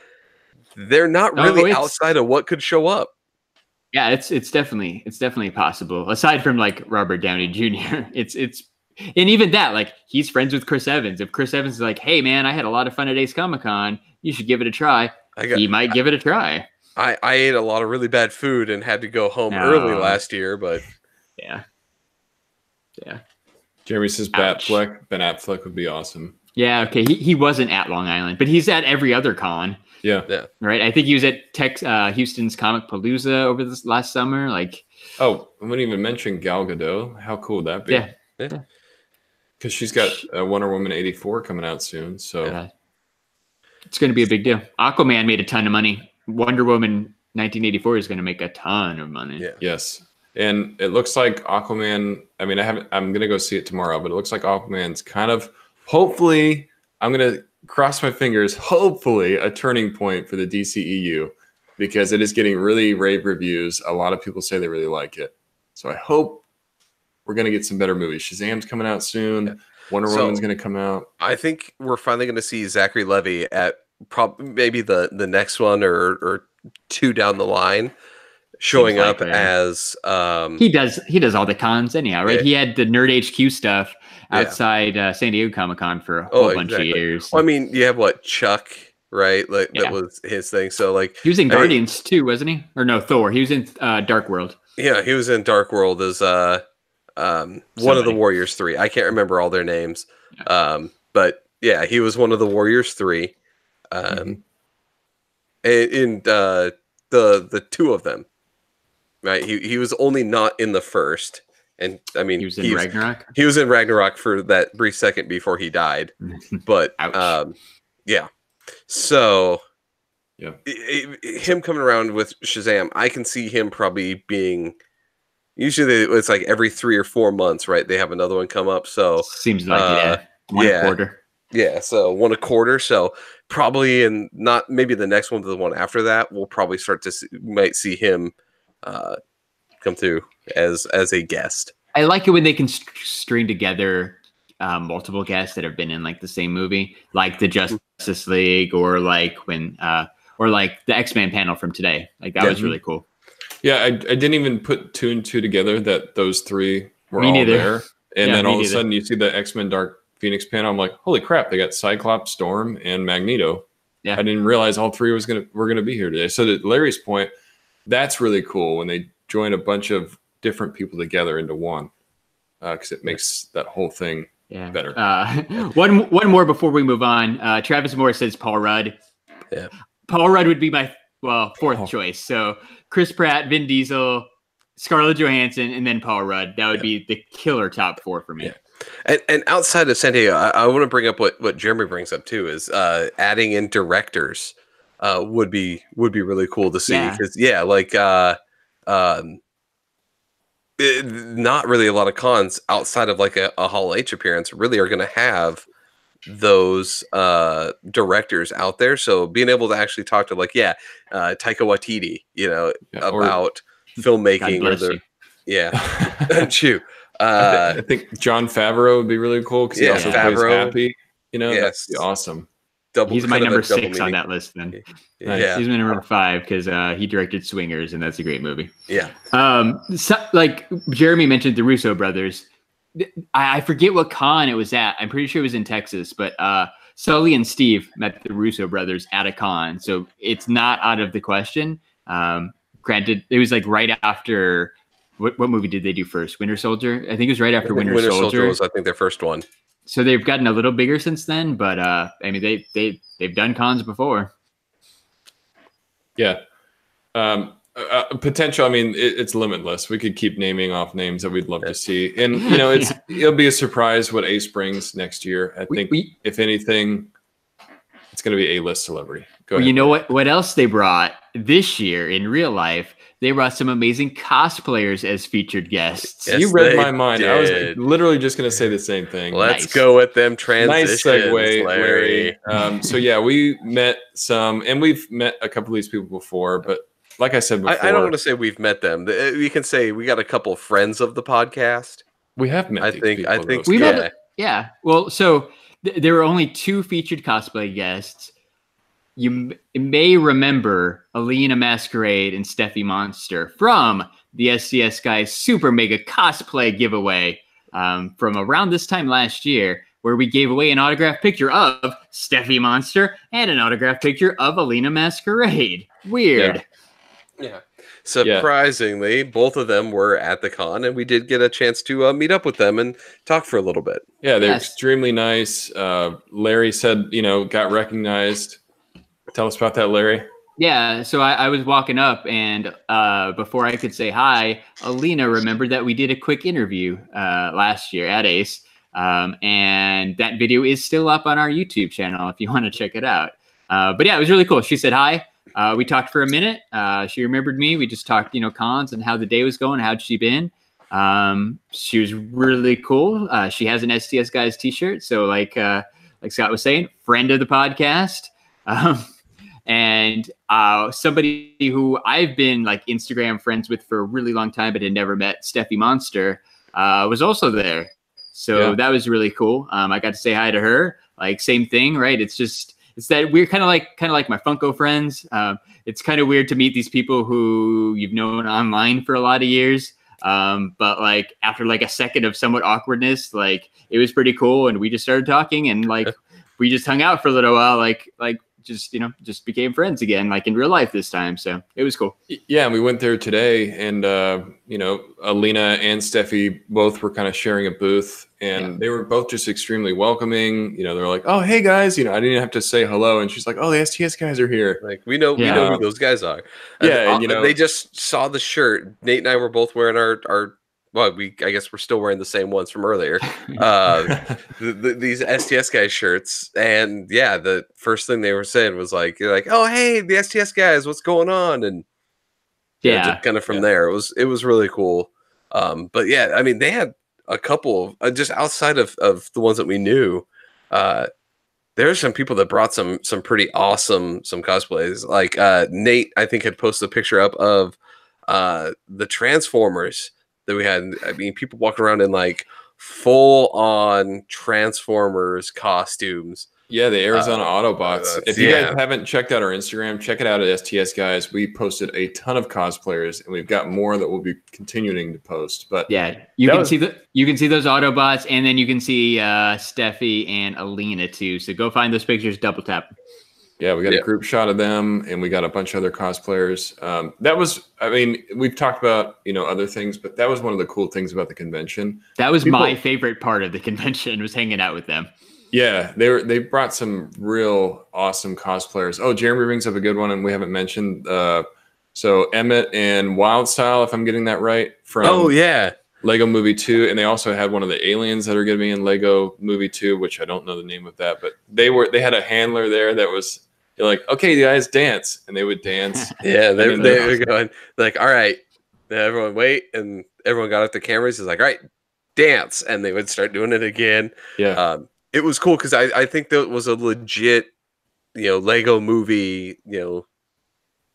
they're not really outside of what could show up. Yeah, it's definitely possible. Aside from like Robert Downey Jr., it's and even that, like he's friends with Chris Evans. If Chris Evans is like, "Hey man, I had a lot of fun at Ace Comic-Con. You should give it a try," he might give it a try. I ate a lot of really bad food and had to go home early last year, but yeah. Jeremy says Ben Affleck would be awesome. Yeah, okay. He wasn't at Long Island, but he's at every other con. Yeah. Right. I think he was at Houston's Comic Palooza over this last summer. Like, oh, I wouldn't even mention Gal Gadot. How cool would that be? Yeah. Because she's got Wonder Woman 84 coming out soon, so it's going to be a big deal. Aquaman made a ton of money. Wonder Woman 1984 is going to make a ton of money. Yeah. Yes. And it looks like Aquaman, I mean, I'm going to go see it tomorrow, but it looks like Aquaman's kind of, hopefully, I'm going to cross my fingers, hopefully a turning point for the DCEU, because it is getting really rave reviews. A lot of people say they really like it. So I hope we're going to get some better movies. Shazam's coming out soon. Yeah. Wonder Woman's going to come out. I think we're finally going to see Zachary Levi at maybe the next one or two down the line. Showing up as he does all the cons anyhow, right? Yeah. He had the Nerd HQ stuff outside San Diego Comic-Con for a whole bunch of years. Well, I mean, you have Chuck, right? Like that was his thing. So like he was in Guardians too, wasn't he? Or no, Thor. He was in Dark World. Yeah, he was in Dark World as one of the Warriors 3. I can't remember all their names. But yeah, he was one of the Warriors 3. And the two of them. Right, he was only not in the first, and I mean he was in Ragnarok. He was in Ragnarok for that brief second before he died, but yeah. So him coming around with Shazam, I can see him probably being. Usually it's like every 3 or 4 months, right? They have another one come up. So seems like one a quarter. Yeah, so one a quarter. So probably, and not maybe the next one, but the one after that, we'll probably start to might see him. Come through as a guest. I like it when they can string together multiple guests that have been in like the same movie, like the Justice League, or like when or like the X-Men panel from today. Like that was really cool. Yeah, I didn't even put 2 and 2 together that those 3 were all there, and then all of a sudden you see the X-Men Dark Phoenix panel. I'm like, holy crap! They got Cyclops, Storm, and Magneto. Yeah, I didn't realize all 3 were gonna be here today. So to Larry's point. That's really cool when they join a bunch of different people together into one, because it makes that whole thing better. One more before we move on. Travis Moore says Paul Rudd. Yeah, Paul Rudd would be my fourth choice. So Chris Pratt, Vin Diesel, Scarlett Johansson, and then Paul Rudd. That would be the killer top 4 for me. Yeah. And outside of San Diego, I want to bring up what Jeremy brings up too is adding in directors. Would be really cool to see because not really a lot of cons outside of like a Hall H appearance really are going to have those directors out there. So being able to actually talk to Taika Waititi, about filmmaking I think Jon Favreau would be really cool because he also plays Happy. That'd be awesome. He's my number 6 on that list. Then he's my number 5 because he directed Swingers, and that's a great movie. Yeah. So, like Jeremy mentioned, the Russo brothers. I forget what con it was at. I'm pretty sure it was in Texas, but Sully and Steve met the Russo brothers at a con, so it's not out of the question. Granted, it was like right after. What movie did they do first? Winter Soldier. I think it was right after Winter Soldier was, I think, their first one. So they've gotten a little bigger since then, but I mean they've done cons before. Yeah, potential. I mean, it's limitless. We could keep naming off names that we'd love to see, and it'll be a surprise what Ace brings next year. I think if anything, it's going to be A-list celebrity. Go ahead. You know what else they brought this year in real life, they brought some amazing cosplayers as featured guests. Yes, you read they my mind. I was did. literally just going to say the same thing. Let's Nice. go with them transitions, Nice segue, Larry. So yeah, we met some, and we've met a couple of these people before, but like I said before, I don't want to say we've met them. We can say we got a couple of friends of the podcast. we have met these people. I think We yeah. met. Yeah. Well, so there were only 2 featured cosplay guests. You may remember Alina Masquerade and Steffi Monster from the STS Guys Super Mega Cosplay giveaway from around this time last year, where we gave away an autographed picture of Steffi Monster and an autographed picture of Alina Masquerade. Weird. Yeah. Surprisingly, both of them were at the con, and we did get a chance to meet up with them and talk for a little bit. Yeah, they're extremely nice. Larry said, got recognized. Tell us about that, Larry. Yeah, so I was walking up, and before I could say hi, Alina remembered that we did a quick interview last year at ACE, and that video is still up on our YouTube channel if you want to check it out. But yeah, it was really cool. She said hi. We talked for a minute. She remembered me. We just talked, cons and how the day was going. How'd she been? She was really cool. She has an STS Guys t-shirt. So like Scott was saying, friend of the podcast. And somebody who I've been like Instagram friends with for a really long time, but had never met, Steffi Monster, was also there. So that was really cool. I got to say hi to her. Like same thing, right? It's that we're kind of like my Funko friends. It's kind of weird to meet these people who you've known online for a lot of years. But like after like a second of somewhat awkwardness, like it was pretty cool. And we just started talking and like, we just hung out for a little while, like just became friends again, like in real life this time. So it was cool. Yeah. And we went there today and, Alina and Steffi both were kind of sharing a booth and they were both just extremely welcoming. They're like, oh, hey guys, I didn't have to say hello. And she's like, oh, the STS guys are here. Like we know who those guys are. Yeah. And, they just saw the shirt. Nate and I were both wearing our I guess we're still wearing the same ones from earlier. These STS Guys shirts, and yeah, the first thing they were saying was like, "Oh, hey, the STS Guys, what's going on?" And just kind of from there, it was really cool. But yeah, I mean, they had a couple of just outside of the ones that we knew. There's some people that brought some pretty awesome cosplays. Like Nate, I think had posted a picture up of the Transformers that we had. I mean, people walking around in like full on Transformers costumes. Yeah, the Arizona Autobots. If you guys haven't checked out our Instagram, check it out at STS Guys. We posted a ton of cosplayers, and we've got more that we'll be continuing to post. But yeah, you can see those Autobots, and then you can see Steffi and Alina too. So go find those pictures. Double tap. Yeah, we got a group shot of them, and we got a bunch of other cosplayers. That was, I mean, we've talked about, other things, but that was one of the cool things about the convention. That was my favorite part of the convention, was hanging out with them. Yeah, they brought some real awesome cosplayers. Oh, Jeremy brings up a good one, and we haven't mentioned. So Emmett and Wildstyle, if I'm getting that right, from Lego Movie 2, and they also had one of the aliens that are going to be in Lego Movie 2, which I don't know the name of that, but they had a handler there that was. You're like, okay, guys, dance, and they would dance. Yeah, they were going like, all right, everyone wait, and everyone got out the cameras. Is like, all right, dance, and they would start doing it again. Yeah, it was cool because I think that was a legit, Lego Movie,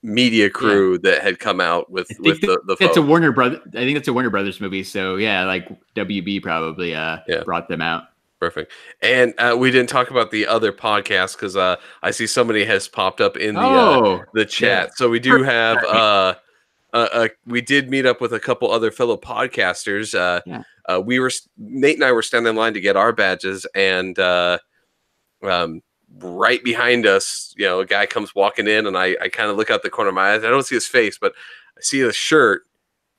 media crew that had come out with the. It's a Warner Brother. I think it's a Warner Brothers movie. So yeah, like WB probably brought them out. Perfect. And we didn't talk about the other podcast because I see somebody has popped up in the chat. Yeah. So we do have we did meet up with a couple other fellow podcasters. Nate and I were standing in line to get our badges, and right behind us, a guy comes walking in, and I kind of look out the corner of my eyes. I don't see his face, but I see the shirt.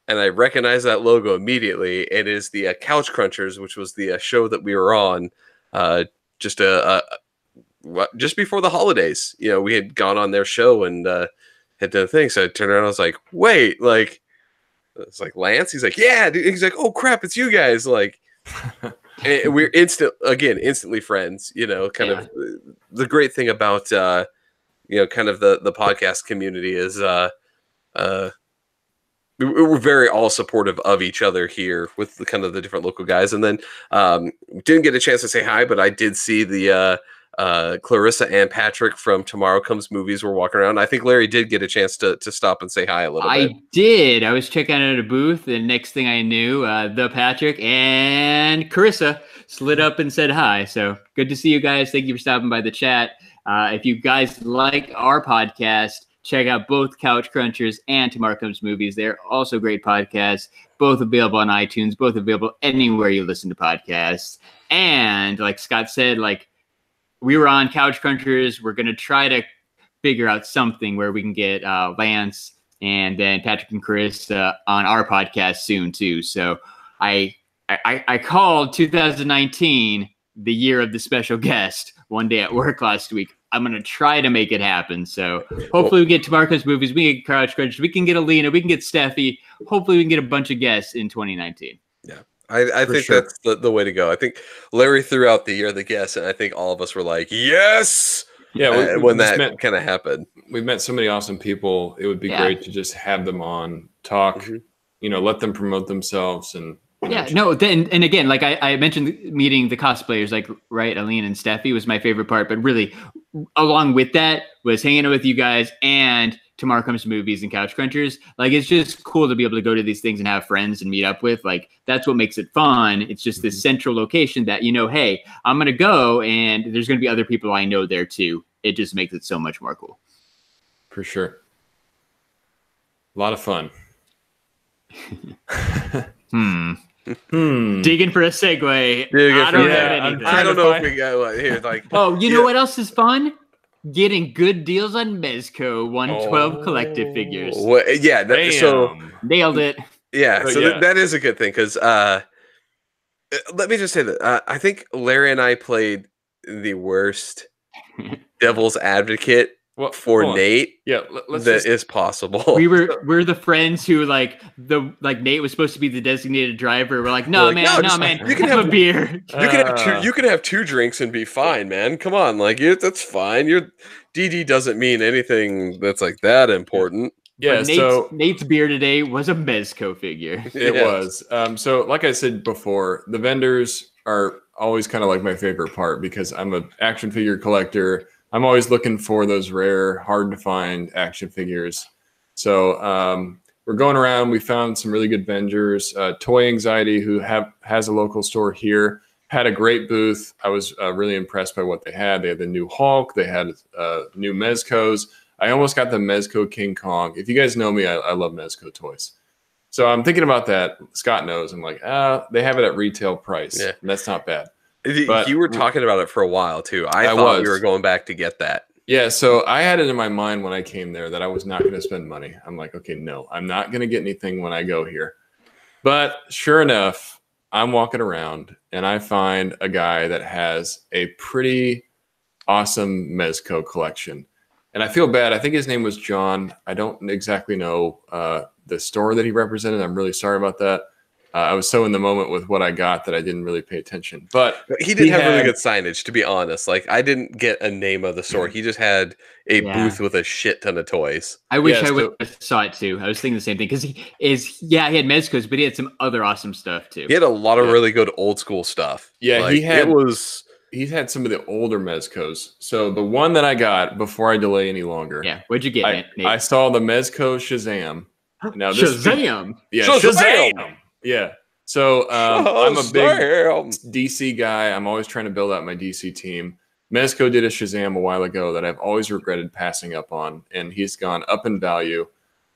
And I recognize that logo immediately. It is the Couch Crunchers, which was the show that we were on just before the holidays. We had gone on their show and had done a thing. So I turned around, I was like, wait, like, it's like Lance. He's like, yeah, dude. He's like, oh crap, it's you guys. Like, and we're instantly friends. Kind of the great thing about kind of the podcast community is we're very all supportive of each other here with the kind of the different local guys. And then didn't get a chance to say hi, but I did see the Clarissa and Patrick from Tomorrow Comes Movies were walking around. I think Larry did get a chance to stop and say hi a little bit. I did. I was checking out a booth, and next thing I knew, the Patrick and Carissa slid up and said hi. So good to see you guys. Thank you for stopping by the chat. If you guys like our podcast, check out both Couch Crunchers and Tomorrow Comes Movies. They're also great podcasts, both available on iTunes, both available anywhere you listen to podcasts. And like Scott said, like, we were on Couch Crunchers. We're going to try to figure out something where we can get Lance and then Patrick and Chris on our podcast soon too. So I called 2019 the year of the special guest one day at work last week. I'm going to try to make it happen. So hopefully we get Tomorrow Comes Movies, we get Couch Crunchers, we can get Alina, we can get Steffi. Hopefully we can get a bunch of guests in 2019. Yeah. I think sure. That's the way to go. I think Larry threw out the year of the guest, and I think all of us were like, yes! Yeah, when that kind of happened. We've met so many awesome people. It would be great to just have them on, talk, let them promote themselves. And and again, like I mentioned, meeting the cosplayers, like, right, Aline and Steffi was my favorite part. But really, along with that was hanging out with you guys and Tomorrow Comes Movies and Couch Crunchers. Like, it's just cool to be able to go to these things and have friends and meet up with. Like, that's what makes it fun. It's just this central location that, hey, I'm going to go and there's going to be other people I know there too. It just makes it so much more cool. For sure. A lot of fun. Digging for a segue. I don't have anything. I don't know if we got one here. Like, know what else is fun? Getting good deals on Mezco 112 collective figures. Well, yeah, so nailed it. Yeah, so that is a good thing because let me just say that I think Larry and I played the worst devil's advocate for Nate. Yeah, that is possible. We're the friends who Nate was supposed to be the designated driver. We're like, no, man, you can have a beer. You can have 2 drinks and be fine, man. Come on, that's fine. Your DD doesn't mean anything that's like that important. Yeah, Nate's beer today was a Mezco figure. It was. So like I said before, the vendors are always kind of like my favorite part because I'm an action figure collector. I'm always looking for those rare, hard to find action figures. So we're going around. We found some really good vendors. Toy Anxiety, who has a local store here, had a great booth. I was really impressed by what they had. They had the new Hulk. They had new Mezcos. I almost got the Mezco King Kong. If you guys know me, I love Mezco toys. So I'm thinking about that. Scott knows. I'm like, they have it at retail price. Yeah. And that's not bad. But you were talking about it for a while too. I thought we were going back to get that. Yeah, so I had it in my mind when I came there that I was not going to spend money. I'm like, okay, no, I'm not going to get anything when I go here. But sure enough, I'm walking around and I find a guy that has a pretty awesome Mezco collection. And I feel bad. I think his name was John. I don't exactly know the store that he represented. I'm really sorry about that. I was so in the moment with what I got that I didn't really pay attention. But he did have really good signage, to be honest. Like, I didn't get a name of the store. He just had a booth with a shit ton of toys. I wish I would have saw it too. I was thinking the same thing because he had Mezcos, but he had some other awesome stuff too. He had a lot of really good old school stuff. Yeah, he had some of the older Mezcos. So the one that I got before I delay any longer. Yeah, what'd you get, Nate? I saw the Mezco Shazam. Now Shazam. Shazam. Yeah. So I'm a big DC guy. I'm always trying to build out my DC team. Mezco did a Shazam a while ago that I've always regretted passing up on, and he's gone up in value.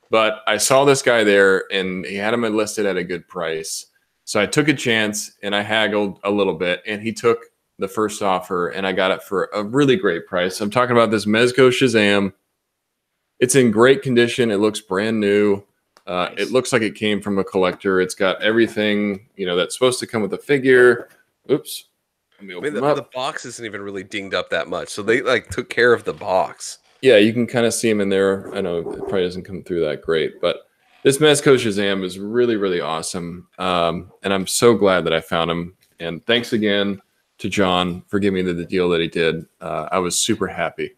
But I saw this guy there, and he had him listed at a good price. So I took a chance, and I haggled a little bit, and he took the first offer, and I got it for a really great price. I'm talking about this Mezco Shazam. It's in great condition. It looks brand new. Nice. It looks like it came from a collector. It's got everything, that's supposed to come with a figure. Oops. The box isn't even really dinged up that much. So they took care of the box. Yeah, you can kind of see him in there. I know it probably doesn't come through that great, but this Mezco Shazam is really, really awesome. And I'm so glad that I found him. And thanks again to John for giving me the deal that he did. I was super happy.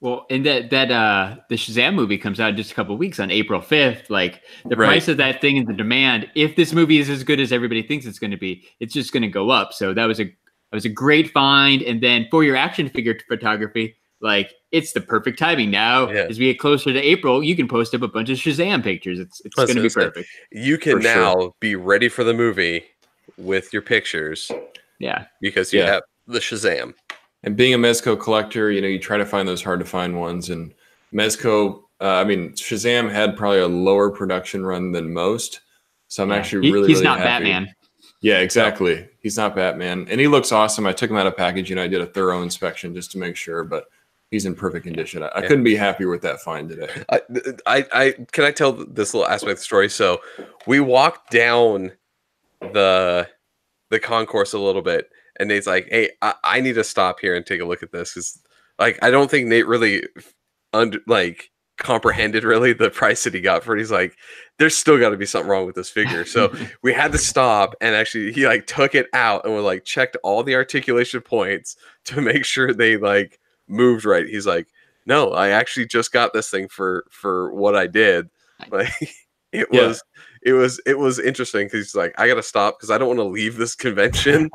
Well, and the Shazam movie comes out in just a couple of weeks on April 5th. Like the Right. price of that thing and the demand, if this movie is as good as everybody thinks it's going to be, it's just going to go up. So that was a great find. And then for your action figure photography, like it's the perfect timing now. Yeah. As we get closer to April, you can post up a bunch of Shazam pictures. It's I was going to be gonna say, perfect. You can For now sure. be ready for the movie with your pictures Yeah. because you Yeah. have the Shazam. And being a Mezco collector, you try to find those hard to find ones. And Mezco, Shazam had probably a lower production run than most. So I'm actually really, he's really not happy. Batman. Yeah, exactly. No. He's not Batman. And he looks awesome. I took him out of packaging. I did a thorough inspection just to make sure, but he's in perfect condition. I couldn't be happier with that find today. Can I tell this little aspect of the story? So we walked down the concourse a little bit, and Nate's like, "Hey, I need to stop here and take a look at this," because like I don't think Nate really comprehended really the price that he got for it. He's like, "There's still got to be something wrong with this figure." So we had to stop, and actually he like took it out and we like checked all the articulation points to make sure they like moved right. He's like, "No, I actually just got this thing for what I did." Like it was interesting because he's like, "I gotta stop because I don't want to leave this convention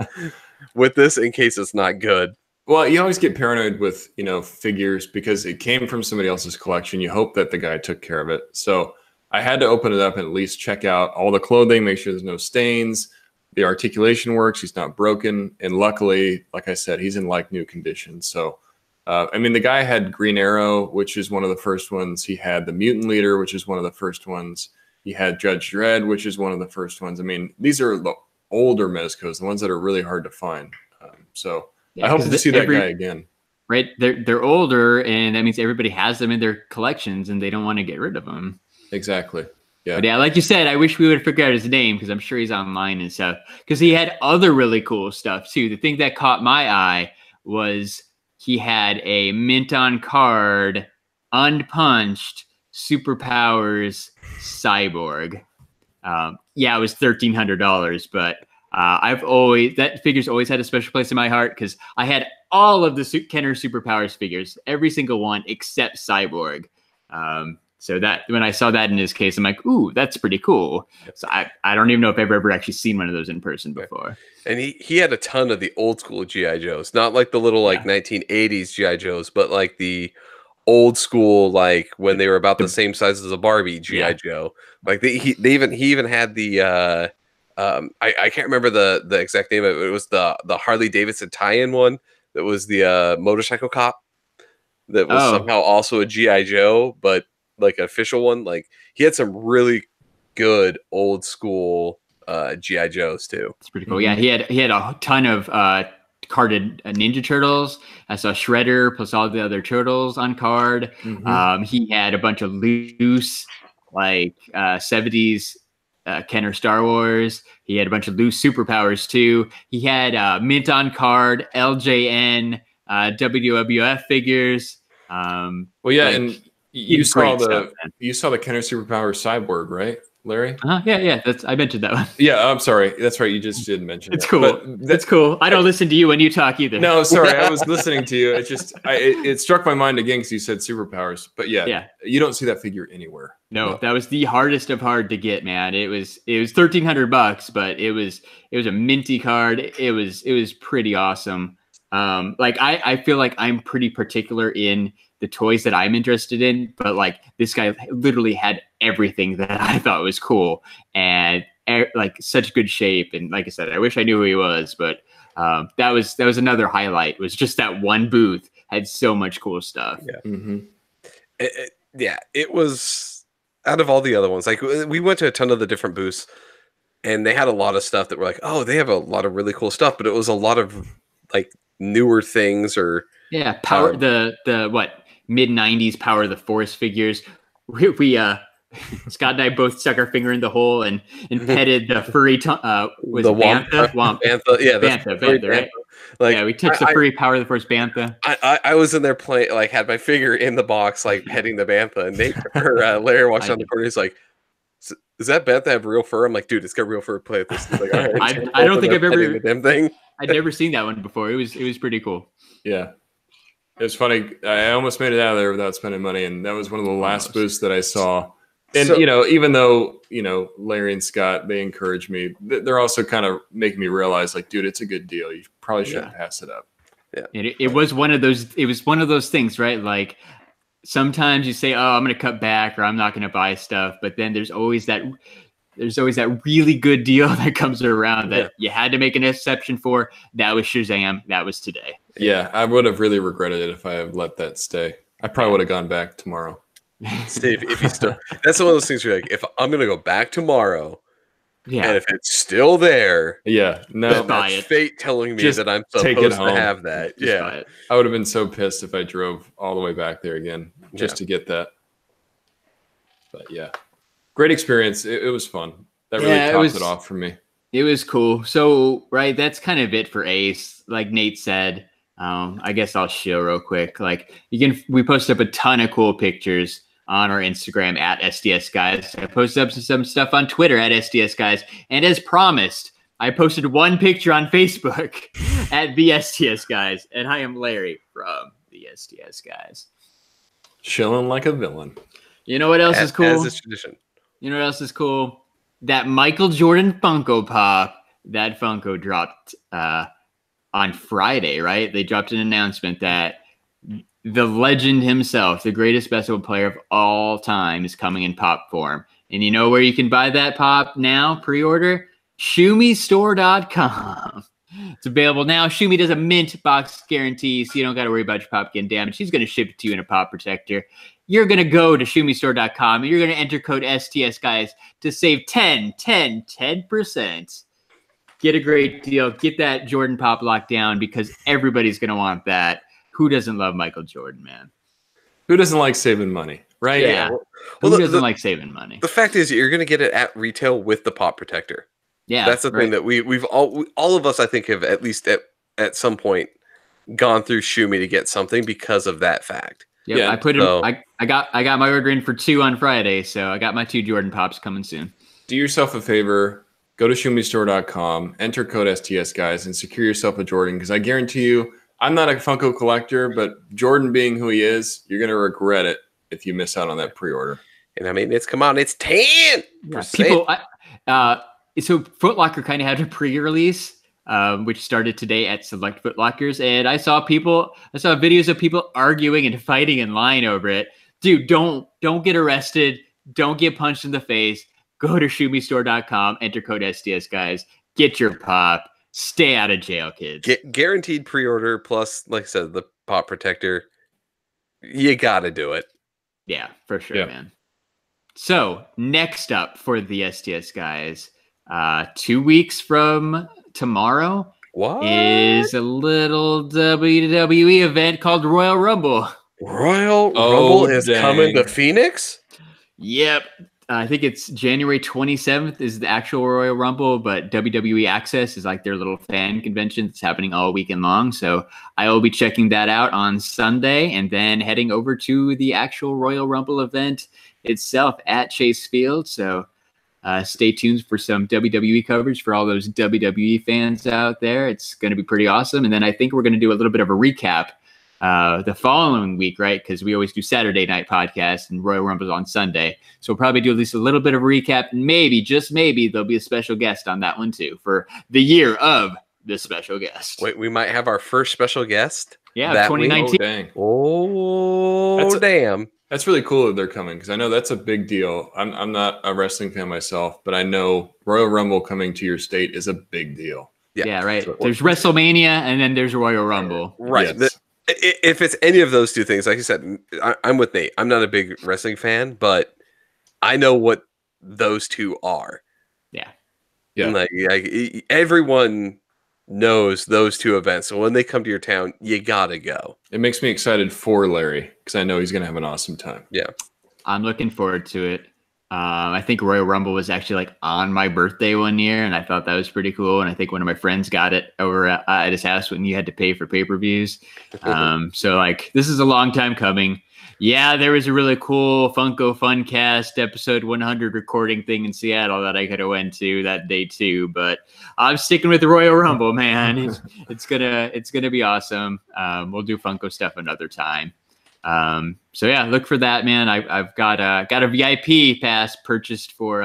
with this in case it's not good." Well, you always get paranoid with figures because it came from somebody else's collection. You hope that the guy took care of it. So I had to open it up and at least check out all the clothing, make sure there's no stains, the articulation works, he's not broken, and luckily, like I said, he's in like new condition. So the guy had Green Arrow, which is one of the first ones. He had the Mutant Leader, which is one of the first ones. He had Judge Dredd, which is one of the first ones. I mean, these are the older Mezcos, the ones that are really hard to find. I hope to see that guy again. Right, they're older, and that means everybody has them in their collections, and they don't want to get rid of them. Exactly. Yeah. But yeah, like you said, I wish we would have figured out his name because I'm sure he's online and stuff. Because he had other really cool stuff too. The thing that caught my eye was he had a mint on card, unpunched superpowers cyborg. It was $1,300, but that figure's always had a special place in my heart because I had all of the Kenner Superpowers figures, every single one except Cyborg. So that when I saw that in his case, I'm like, ooh, that's pretty cool. So I don't even know if I've ever actually seen one of those in person before. And he had a ton of the old school G.I. Joes, not like the little 1980s G.I. Joes, but like the old school, like when they were about the same size as a Barbie G.I. Joe. Like he even had the I can't remember the exact name of it. It was the Harley Davidson tie-in one that was the motorcycle cop that was somehow also a G.I. Joe, but like an official one. Like he had some really good old school G.I. Joes too. It's pretty cool. Yeah, he had a ton of carded Ninja Turtles. I saw Shredder plus all the other turtles on card. He had a bunch of loose 70s Kenner Star Wars. He had a bunch of loose superpowers too. He had mint on card LJN WWF figures. And you saw the Kenner Superpowers Cyborg, right, Larry? Yeah. I mentioned that one. Yeah, I'm sorry. That's right. You just did mention it's cool. That's cool. I don't listen to you when you talk either. No, sorry. I was listening to you. It just it struck my mind again because you said superpowers. But yeah, you don't see that figure anywhere. No, that was the hardest of hard to get, man. It was $1,300, but it was a minty card. It was pretty awesome. I feel like I'm pretty particular in the toys that I'm interested in, but like this guy literally had everything that I thought was cool and like such good shape. And like I said, I wish I knew who he was, but that was another highlight. Was just that one booth had so much cool stuff. Yeah. It was out of all the other ones. Like we went to a ton of the different booths, and they had a lot of stuff that were like, oh, they have a lot of really cool stuff, but it was a lot of like newer things or power the what mid-90s Power of the Force figures. We Scott and I both stuck our finger in the hole and petted the furry Bantha? Bantha, right? Like, we touched the furry Power of the Force Bantha. I was in there playing, like had my finger in the box, like petting the Bantha, and Nate or Larry walks down the corner. He's like, "Does that Bantha have real fur?" I'm like, "Dude, it's got real fur. Play with this." He's like, all right, I don't think I've ever the damn thing. I'd never seen that one before. It was pretty cool. Yeah. It was funny. I almost made it out of there without spending money, and that was one of the last booths that I saw. And, So- even though, Larry and Scott, they encourage me, they're also kind of making me realize, like, dude, it's a good deal. You probably shouldn't pass it up. Yeah. It was one of those things, right? Like sometimes you say, oh, I'm going to cut back or I'm not going to buy stuff. But then there's always that really good deal that comes around that you had to make an exception for. That was Shazam. That was today. Yeah, I would have really regretted it if I had let that stay. I probably would have gone back tomorrow. Steve, if you still, that's one of those things where you're like, if I'm gonna go back tomorrow, and if it's still there, no, that's fate telling me that I'm supposed to have that. I would have been so pissed if I drove all the way back there again just to get that. But great experience. It was fun. That really topped it off for me. It was cool. So, right, that's kind of it for Ace. Like Nate said, I guess I'll show real quick. Like we posted up a ton of cool pictures on our Instagram at STS Guys. I posted up some stuff on Twitter at STS Guys. And as promised, I posted one picture on Facebook at the STS Guys. And I am Larry from the STS Guys. Chilling like a villain. You know what else is cool? As is tradition. You know what else is cool? That Michael Jordan Funko Pop. That Funko dropped on Friday, right? They dropped an announcement that the legend himself, the greatest basketball player of all time, is coming in pop form. And you know where you can buy that pop now, pre-order? ShumiStore.com. It's available now. Shumi does a mint box guarantee, so you don't got to worry about your pop getting damaged. She's going to ship it to you in a pop protector. You're going to go to ShumiStore.com, and you're going to enter code STS Guys to save 10%. Get a great deal. Get that Jordan pop locked down because everybody's going to want that. Who doesn't love Michael Jordan, man? Who doesn't like saving money, right? Yeah. Who doesn't like saving money? The fact is, you're going to get it at retail with the pop protector. Yeah, that's the thing that we've all of us, I think, have at least at some point gone through Shumi to get something because of that fact. Yep, yeah, I put it. I got my order in for 2 on Friday, so I got my 2 Jordan pops coming soon. Do yourself a favor. Go to ShumiStore.com, enter code STS Guys, and secure yourself a Jordan. Because I guarantee you, I'm not a Funko collector, but Jordan being who he is, you're gonna regret it if you miss out on that pre-order. And I mean, it's 10%. People, so Foot Locker kind of had a pre-release, which started today at select Foot Lockers, and I saw videos of people arguing and fighting in line over it. Dude, don't get arrested. Don't get punched in the face. Go to ShumiStore.com, enter code STS Guys, get your pop. Stay out of jail, kids. Get guaranteed pre-order plus, like I said, the pop protector. You got to do it. Yeah, for sure, man. So next up for the STS Guys, 2 weeks from tomorrow is a little WWE event called Royal Rumble. Royal Rumble is coming to Phoenix? Yep. I think it's January 27th is the actual Royal Rumble, but WWE Access is like their little fan convention that's happening all weekend long. So I will be checking that out on Sunday and then heading over to the actual Royal Rumble event itself at Chase Field. So stay tuned for some WWE coverage for all those WWE fans out there. It's going to be pretty awesome. And then I think we're going to do a little bit of a recap the following week, right? Because we always do Saturday night podcasts and Royal Rumble's on Sunday. So we'll probably do at least a little bit of a recap. Maybe, just maybe, there'll be a special guest on that one too for the year of the special guest. Wait, we might have our first special guest? Yeah, 2019. Damn. That's really cool that they're coming because I know that's a big deal. I'm not a wrestling fan myself, but I know Royal Rumble coming to your state is a big deal. Yeah, right. There's WrestleMania and then there's Royal Rumble. Right. Yes. If it's any of those two things, like you said, I'm with Nate. I'm not a big wrestling fan, but I know what those two are. Yeah. And like everyone knows those two events. So when they come to your town, you gotta go. It makes me excited for Larry because I know he's gonna have an awesome time. Yeah. I'm looking forward to it. I think Royal Rumble was actually like on my birthday one year, and I thought that was pretty cool. And I think one of my friends got it over at his house when you had to pay for pay-per-views. So like this is a long time coming. Yeah, there was a really cool Funko Funcast episode 100 recording thing in Seattle that I could have went to that day too. But I'm sticking with the Royal Rumble, man. It's gonna be awesome. We'll do Funko stuff another time. So yeah, look for that, man. I've got a VIP pass purchased for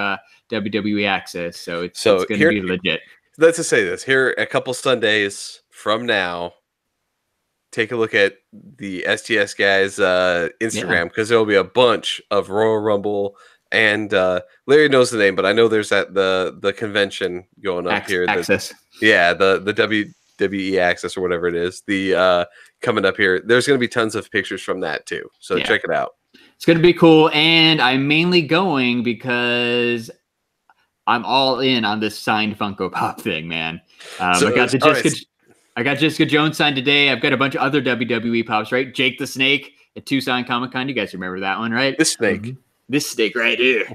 WWE Access, so it's gonna be legit. Let's just say this here: a couple Sundays from now, take a look at the STS Guys Instagram, because there'll be a bunch of Royal Rumble, and Larry knows the name, but I know there's the convention going up here. Access. The WWE Access or whatever it is. The coming up here. There's going to be tons of pictures from that too. So check it out. It's going to be cool, and I'm mainly going because I'm all in on this signed Funko Pop thing, man. I got Jessica Jones signed today. I've got a bunch of other WWE Pops, right? Jake the Snake at Tucson Comic-Con. You guys remember that one, right? This snake. Mm-hmm. This snake right here.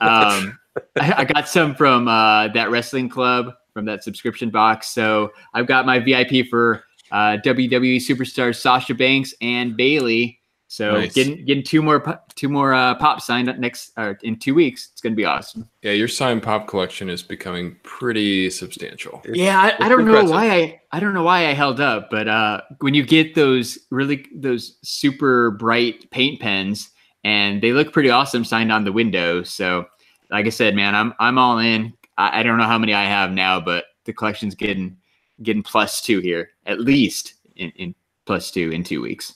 I got some from that wrestling club, from that subscription box. So I've got my VIP for WWE superstars Sasha Banks and Bailey. So nice. getting two more pops signed up in 2 weeks. It's gonna be awesome. Yeah, your signed pop collection is becoming pretty substantial. Yeah, I don't know why I held up, but when you get those super bright paint pens, and they look pretty awesome signed on the window. So like I said, man, I'm all in. I don't know how many I have now, but the collection's getting +2 here, at least in +2 in 2 weeks.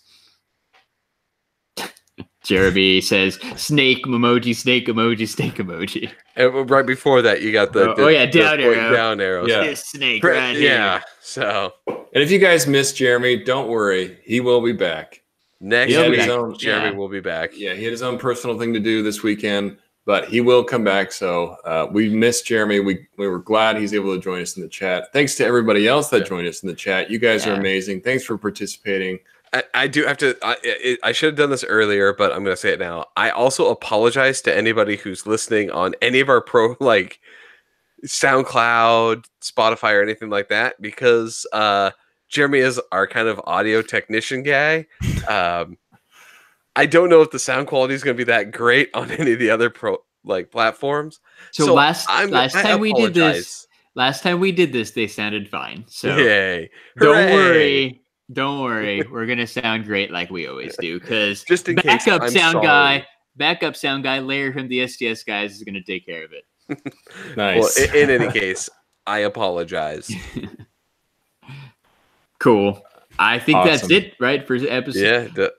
Jeremy says snake emoji, snake emoji, snake emoji. And right before that, you got the down arrows. Yeah, this snake right here. Yeah. So, and if you guys missed Jeremy, don't worry, he will be back next week. Jeremy will be back. Yeah, he had his own personal thing to do this weekend, but he will come back. So we missed Jeremy. We were glad he's able to join us in the chat. Thanks to everybody else that joined us in the chat. You guys are amazing. Thanks for participating. I do have to. I should have done this earlier, but I'm going to say it now. I also apologize to anybody who's listening on any of our SoundCloud, Spotify, or anything like that, because Jeremy is our kind of audio technician guy. I don't know if the sound quality is going to be that great on any of the other platforms. So last time we did this, they sounded fine. So yay! Don't worry, we're gonna sound great like we always do, because just in case, backup sound guy Larry from the STS Guys is gonna take care of it. Nice. Well, in any case, I apologize. Cool. I think that's it, right, for the episode.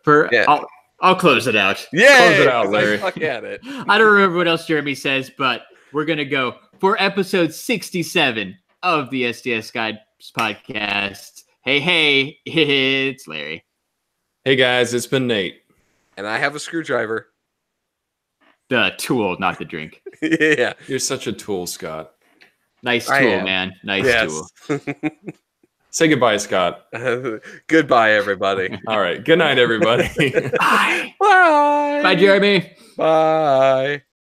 I'll close it out. Yeah, close it out, Larry. Fuck at it. I don't remember what else Jeremy says, but we're gonna go for episode 67 of the STS Guys podcast. Hey, it's Larry. Hey, guys, it's been Nate. And I have a screwdriver. The tool, not the drink. Yeah. You're such a tool, Scott. Nice tool, man. Nice tool. Say goodbye, Scott. Goodbye, everybody. All right. Good night, everybody. Bye. Bye. Bye, Jeremy. Bye.